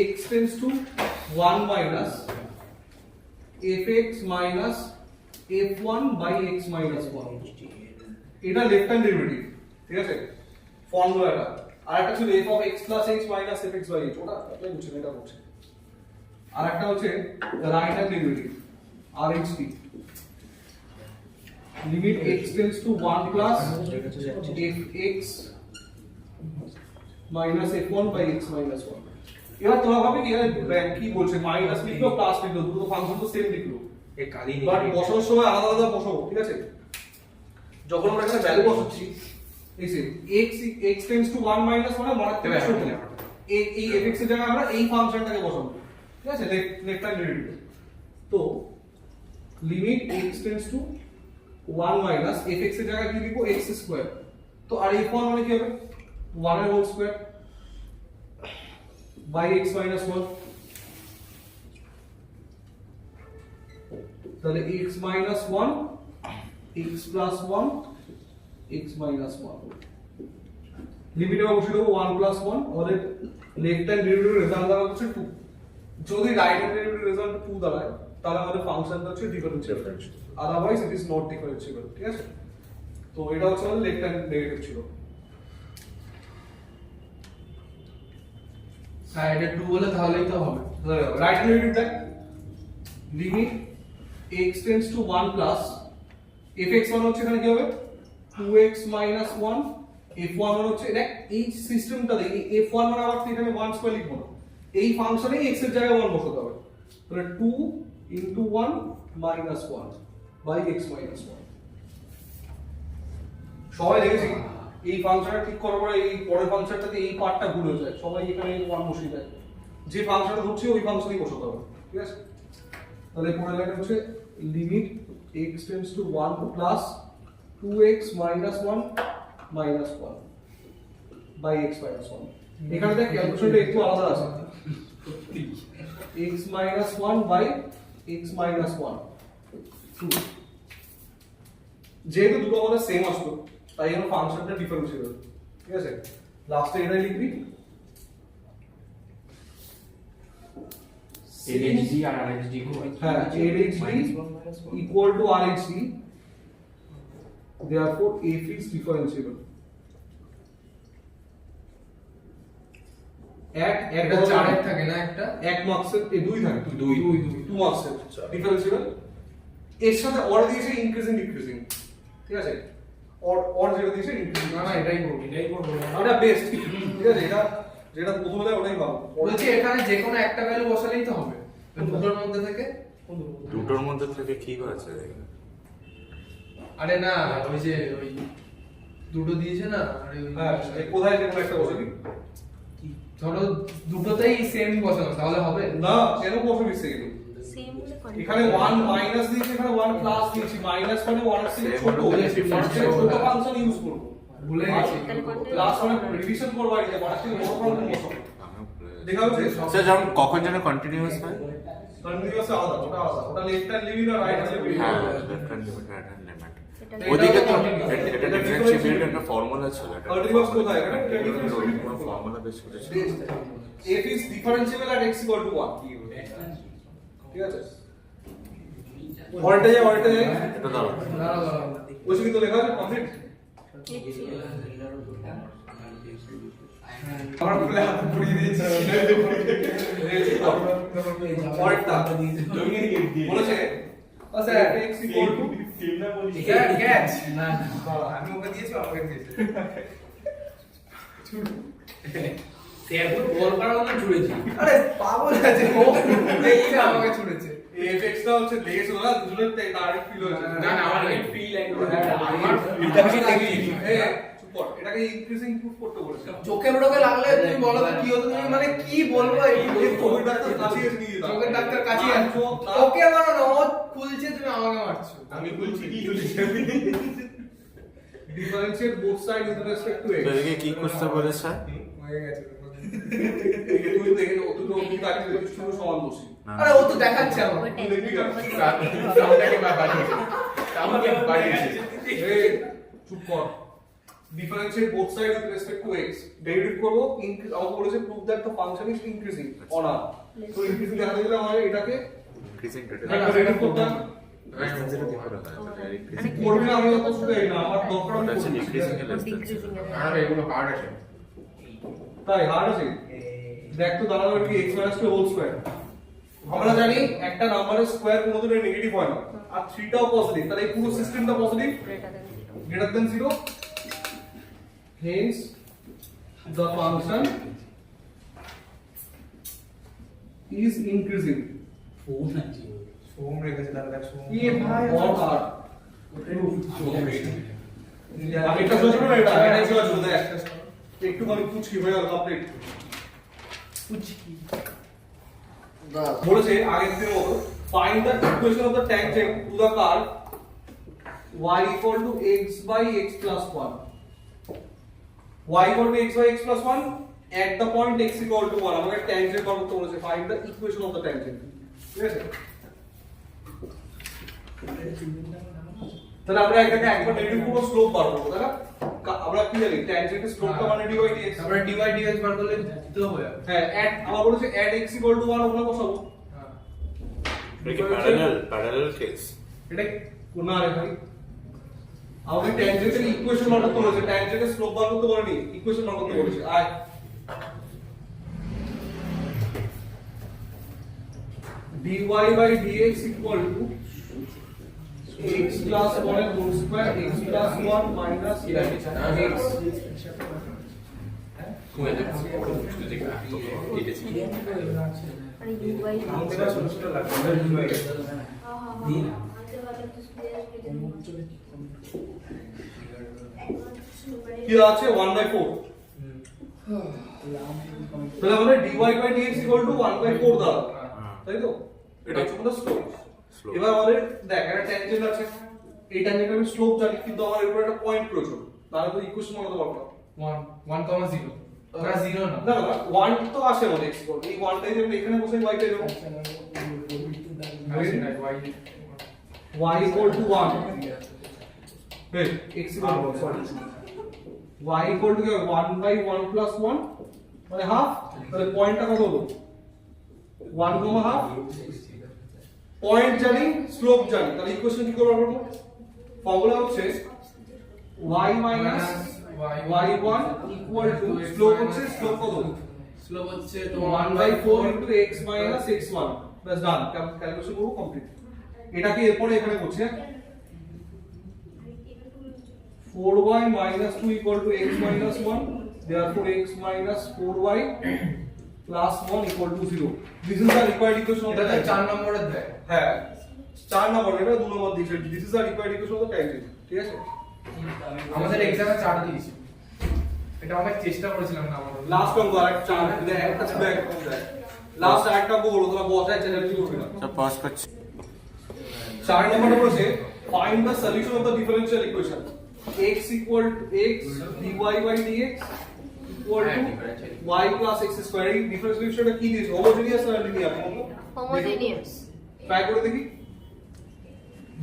x tends to 1 minus fx minus f1 by x minus 1 এটা লেফট হ্যান্ড ডেরিভেটিভ ঠিক আছে ফর্মুলাটা আর একটা ছিল f of x plus x minus fx by h ওটা অ্যাপ্লাই করছি এটা করছি আর একটা হচ্ছে right hand derivative RHT limit x tends to 1 plus fx minus f1 by x minus 1 এবার তোমরা ভাবে কি কি বলছে মাইনাস লিখলো প্লাস লিখলো দুটো ফাংশন তো সেম লিখলো এই কালি বাট বসানোর সময় আলাদা আলাদা বসাবো ঠিক আছে যখন আমরা এখানে ভ্যালু বসাচ্ছি এই সে x টেন্ডস টু 1 মাইনাস মানে মারাত্মক ছোট এই fx এর জায়গায় আমরা এই ফাংশনটাকে বসাবো ঠিক আছে লেফট হ্যান্ড ডেরিভেটিভ তো limit x tends to 1 minus fx এর জায়গায় কি লিখবো x স্কয়ার। তো আর f1 মানে কি হবে 1 এর whole square by x minus 1। তাহলে x minus 1 x plus 1 x minus 1 লিমিটে বসিয়ে দেবো 1 প্লাস 1 আমাদের লেফট হ্যান্ড ডেরিভেটিভ রেজাল্ট দাঁড়াবে হচ্ছে 2। যদি রাইট হ্যান্ড ডেরিভেটিভ রেজাল্ট 2 দাঁড়ায় তাহলে আমাদের ফাংশনটা হচ্ছে differentiable, otherwise it is not differentiable. ঠিক আছে, তো এটা হচ্ছে আমাদের লেফট হ্যান্ড ডেরিভেটিভ ছিল। হ্যাঁ এটা 2 বলে তাহলেই তো হবে। রাইট হ্যান্ড ডেরিভেটিভ দেখ limit x tends to 1 plus fx মানে হচ্ছে এখানে কি হবে 2x মাইনাস 1 f1 মানে হচ্ছে দেখ এই সিস্টেমটা দেখ এই f1 মানে আবার এখানে 1 স্কয়ার লিখবো না, এই ফাংশনে x এর জায়গায় 1 বসাতে হবে। তাহলে 2 into 1 minus 1 by x minus 1। সবাই দেখেছি এই ফাংশনটা ঠিক করার পরে এই পরের ফাংশনটাতে এই পার্টটা ভুল হয়ে যায়, সবাই এখানে 1 বসিয়ে দেয়, যে ফাংশনটা ধরছে ওই ফাংশনই বসাতে হবে। ঠিক আছে, তাহলে পরের লাইন হচ্ছে limit x tends to 1 plus 2x minus 1 minus 1 by x minus 1। এখানে দেখ ক্যালকুলেশনটা একটু আলাদা আছে, x minus 1 by x minus 1 2। যেহেতু দুটো আমাদের সেম আসলো তাই জন্য ফাংশনটা ডিফারেন্সিয়েবল। ঠিক আছে, লাস্টে এটাই লিখবি LHD আর RHD হ্যাঁ LHD equal to RHD, therefore f is differentiable at এটা 4 এর থাকে না একটা, এক মার্কসের এই দুই থাকে দুই মার্কসের ডিফারেন্সিয়েবল। এর সাথে অর দিয়েছে ইনক্রিজিং ডিক্রিজিং। ঠিক আছে, অর যেটা দিয়েছে ইনক্রিজিং। না না এটাই করব। এটা বেস্ট। ঠিক আছে, এটা যেটা প্রথমে দেয় ওটাই ভালো। বলছি এখানে যে কোনো একটা ভ্যালু বসালেই তো হবে দুটোর মধ্যে থেকে। দুটোর মধ্যে থেকে কি আছে? আরে না ওই যে ওই দুটো দিয়েছে না, আরে ওই হ্যাঁ এই কোথায় যে কোনো একটা বসাবি, ধরো দুটোতেই সেম বসানো তাহলে হবে না কেন বসাবি সেম? সেম বলে এখানে 1 মাইনাস দিয়েছি, এখানে 1 প্লাস দিয়েছি। মাইনাস মানে 1 এর থেকে ছোট, ছোট ফাংশন ইউজ করব। ভুলে গেছি। ক্লাস মানে রিভিশন করব আর এটা বাড়াতে বড় ফাংশন বসাবো। দেখা হচ্ছে স্যার যখন কখন যেন কন্টিনিউয়াস হয়? কন্টিনিউয়াস আলাদা, ওটা আলাদা, ওটা লেফট হ্যান্ড লিমিট আর রাইট হ্যান্ড লিমিট। হ্যাঁ left hand limit right hand limit. ওদিকে তো এটা ডিফারেন্সিয়েবল একটা ফর্মুলা ছিল, এটা কন্টিনিউয়াস কোথায়? এটা ডিফারেন্সিয়েবল ফর্মুলা বেস করে ছিল। f is differentiable at x equal to 1। ঠিক আছে, ভোল্টেজ এটা দাও দাঁড়াও দাঁড়াও বসে কিন্তু লেখা আছে কমপ্লিট। আমরা বলে হাত পুড়িয়ে দিয়েছি। পরেরটা বলেছে আচ্ছা x equal to ক্যাচ না আমি ওকে দিয়েছি আমাকে দিয়েছে তেরপুর বল করার মতো ছুড়েছি। আরে পাগল আছে ও এইটা আমাকে ছুড়েছে fx টা হচ্ছে লেগেছিল না, দুজনের ডাইরেক্ট ফিল হয়েছে। না না আমার ফিল একদম আমার এটা বেশি লেগে চুপ কর, এটাকে ইনক্রিজিং প্রুফ করতে বলেছে। চোখে মোড়কে লাগলে তুমি বলো তো কি হতো, তুমি মানে কি বলবো এই কোভিড ডাক্তার কাছে এসে নিয়ে যেতাম। চোখের ডাক্তার কাছে চোখ ওকে মারো না, ও খুলছে তুমি আমাকে মারছো। আমি বলছি কি বলছি differentiate both side with respect to x। তো এদিকে কি করতে বলেছে? হয়ে গেছে এই তুই দেখে দুটো কাটি শুধু সমান বসি। আরে ও তো দেখাচ্ছে আমাকে তুই দেখবি কেন? সামনেটাকে বাড়িয়েছে আমাকে বাড়িয়েছে এই চুপ কর। Differentiate both side with respect to x derivative করব। আমাকে বলেছে prove that the function is increasing on R. তো ইনক্রিজিং দেখাতে গেলে আমাদের এটাকে ইনক্রিজিং একটা ডেরিভেটিভ করতে হবে। করবি না, আমি অত শুধু এই না, আমার দরকার আমি আচ্ছা করবি। ডিক্রিজিং এর লেস ডিক্রিজিং আর এগুলো হার্ড আছে তাই হার্ড আছে। দেখ তো দাঁড়াবে কি x - 2 হোল স্কয়ার। আমরা জানি একটা নাম্বারের স্কয়ার কোনোদিনই নেগেটিভ হয় না, আর 3 টাও পজিটিভ, তাহলে এই পুরো সিস্টেমটা positive greater than 0। greater than 0, hence the function is increasing সোম রেখেছে তাহলে দেখ সোম ये भाई और r আমি একটা সোজা না এটা সোজা সোজা একটু মানে পুচকি হয়ে গেল কমপ্লিট পুচকি বলেছে আগের দিনের মতো find the equation of the tangent to the curve y equal to x by x plus 1. Y equal to x by x plus 1 at the point x equal to 1. আমাকে tangent বার করতে বলেছে, find the equation of the tangent. ঠিক আছে? তাহলে আমরা এটাকে একবার negative পুরো স্লোপ বার করব, তাই না? আমরা কি জানি ট্যানজেন্টের স্লোপটা মানে dy dx। তারপরে dy dx বার করলে তো হয়ে যাবে। হ্যাঁ, at আমার বলেছে at x equal to 1 ওখানে বসাবো। হ্যাঁ এটা কি প্যারালাল কেস? এটা কোন আরে ভাই আমাকে ট্যানজেন্টের ইকুয়েশন বার করতে বলেছে, ট্যানজেন্টের স্লোপ বার করতে বলেনি, ইকুয়েশন বার করতে বলেছে। আয় dy by dx equal to x plus 1 এর whole square x plus 1 minus x। মানে ইউআই আমাদের ছোট ছোট লাগবে dy। কি আছে 1/4। তাহলে আমাদের dy by dx equal to 1/4 দাঁড়াবে, তাই তো? এটা হচ্ছে আমাদের স্লোপ। এবার আমাদের দেখ একটা ট্যানজেন্ট আছে, এই ট্যানজেন্ট আমি স্লোপ জানি, কিন্তু আমার এর উপর একটা পয়েন্ট প্রয়োজন, তাহলে তো ইকুয়েশন বানাতে পারবো না। 1, 0 না 0 না না না 1 তো আসে আমাদের x এই 1টাই যদি এখানে বসে y টাই দেবো, y equal to 1 hey x equal to sorry y equal to 1/1 plus 1 মানে হাফ। তাহলে পয়েন্টটা কত হলো 1, হাফ। পয়েন্ট জানি, স্লোপ জানি, তাহলে ইকুয়েশন কি করব আমরা? ফর্মুলা হচ্ছে y minus y1 equal to slope হচ্ছে স্লোপ কত? স্লোপ হচ্ছে তো 1/4 into x minus x1 plus done. Calculation পুরো কমপ্লিট। এটাকে এরপরে এখানে করছি, হ্যাঁ 4y minus 2 equal to x minus 1, therefore x minus 4y plus 1 equal to 0. This is the required equation of the এটা tangent. 4 নম্বরের দেয়। হ্যাঁ 4 নম্বর, এটা 2 নম্বর দিয়েছে। This is the required equation of the tangent, ঠিক আছে? আমাদের এক্সামে 4 দিয়েছে। এটা অনেক চেষ্টা করেছিলাম না আমরা। লাস্ট অঙ্ক আর 4 দেখ একটা ব্যাক দেখ। লাস্ট আরেকটা বলো, তোরা বসায় চ্যালেঞ্জ করবি না। সব পজ করছি। 4 নম্বরটা বলেছে find the solution of the differential equation x equal to x dy by dx equal to y plus x square। এই differential equationটা কি দিয়েছে? হোমোজেনিয়াস না লিনিয়ার? হোমোজেনিয়াস ট্রাই করে দেখি।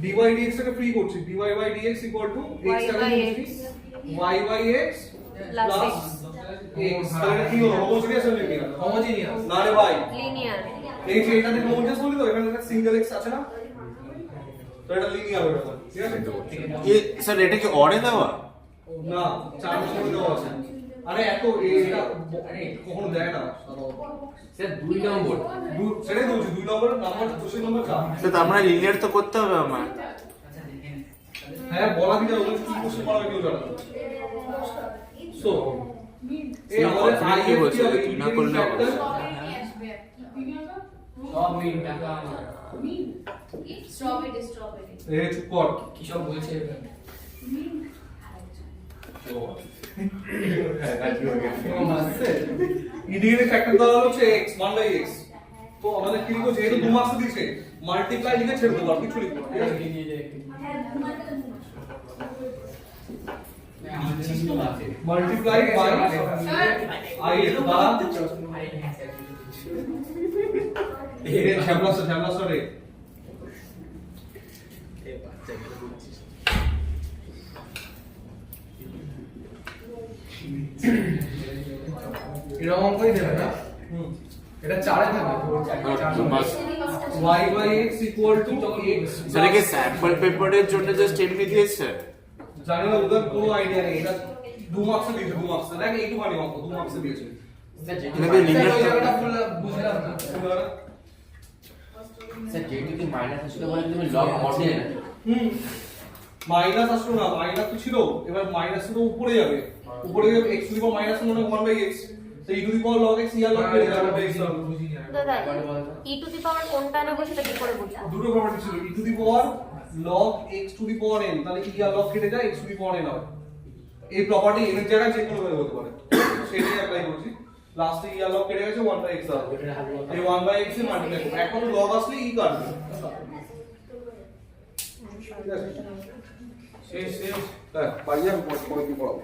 dy dx টাকে ফ্রি করছি, dy by dx equal to x Y টাকে by লিখছি y by x Plus plus x। তাহলে কি হলো? হোমোজেনিয়াস না লিনিয়ার? হোমোজেনিয়াস। না রে ভাই, লিনিয়ার এই যে এটা থেকে হোমোজেনিয়াস বলি তো, এখানে একটা সিঙ্গেল x আছে না, তো এটা লিনিয়ার হয়ে যাবে, ঠিক আছে? স্যার এটা কি অরে দেওয়া? না 4 নম্বরে দেওয়া আছে। আরে এত এটা কখনো দেয় না স্যার 2 নম্বর সেটাই বলছি, 2 নম্বর কোশ্চেন নম্বর 4। তো আমরা লিনিয়ার তো করতে হবে আমার। হ্যাঁ বলা দিলে ওদের কি কোশ্চেন পড়াবে কেউ জানে না। সো এই আমাদের কি আইএফ বলছে? কি হবে? তুই না করলে হবে। সব মিন টাকা স্ট্রবেরি এ চুপ কর। কি সব বলছে ইন্টিগ্রেটিং ফ্যাক্টর দেওয়া হচ্ছে x 1/x। তো আমাদের কি লিখবো? যেহেতু 2 মার্কস দিয়েছে মাল্টিপ্লাই লিখে ছেড়ে দেবো, আর কিছু লিখবো না, ঠিক আছে? মাল্টিপ্লাই বাই আইএফ দ্বারা এর ঝামলাসটা রে। এরকম অঙ্কই দেবে না? এটা 4 এ থাকবে। y by x equal to x। Sir কি স্যাম্পল পেপারের জন্য জাস্ট এমনি দিয়েছে? জানি না, ওদের কোনো আইডিয়া নেই। এটা 2 মার্কস দিয়েছে, 2 মার্কস দেখ এইটুখানি অঙ্ক 2 মার্কস দিয়েছে। এখানে লিনিয়ার এই জায়গাটা বুঝলাম না। স্যার যেহেতু কি মাইনাস আসলে বলে তুমি লগ মডেল মাইনাস আসলো না, মাইনাস তো ছিল, এবার মাইনাস তো উপরে যাবে, উপরে যাবে x to the power minus 1/x, তো e to the power log x year log বেড়ে যাবে x log। দাদা ই টু দি পাওয়ার কোনটা নেবো সেটা কি করে বুঝবো? দুটো প্রপার্টি ছিল, e to the power log x to the power n, তাহলে ইয়ার log কেটে যায় x to the power n হবে। এই প্রপার্টি n এর জায়গায় যে কোনো ভাবে হতে পারে, সেটাই অ্যাপ্লাই করছি। লাস্টে ইয়ার log কেটে গেছে 1/x হবে, এই 1/x এ মাল্টিপ্লাই করব। এখন log আসলে e কাটবে, ঠিক আছে? শেষ শেষ হ্যাঁ বাড়ি যাবো পরে পড়াবো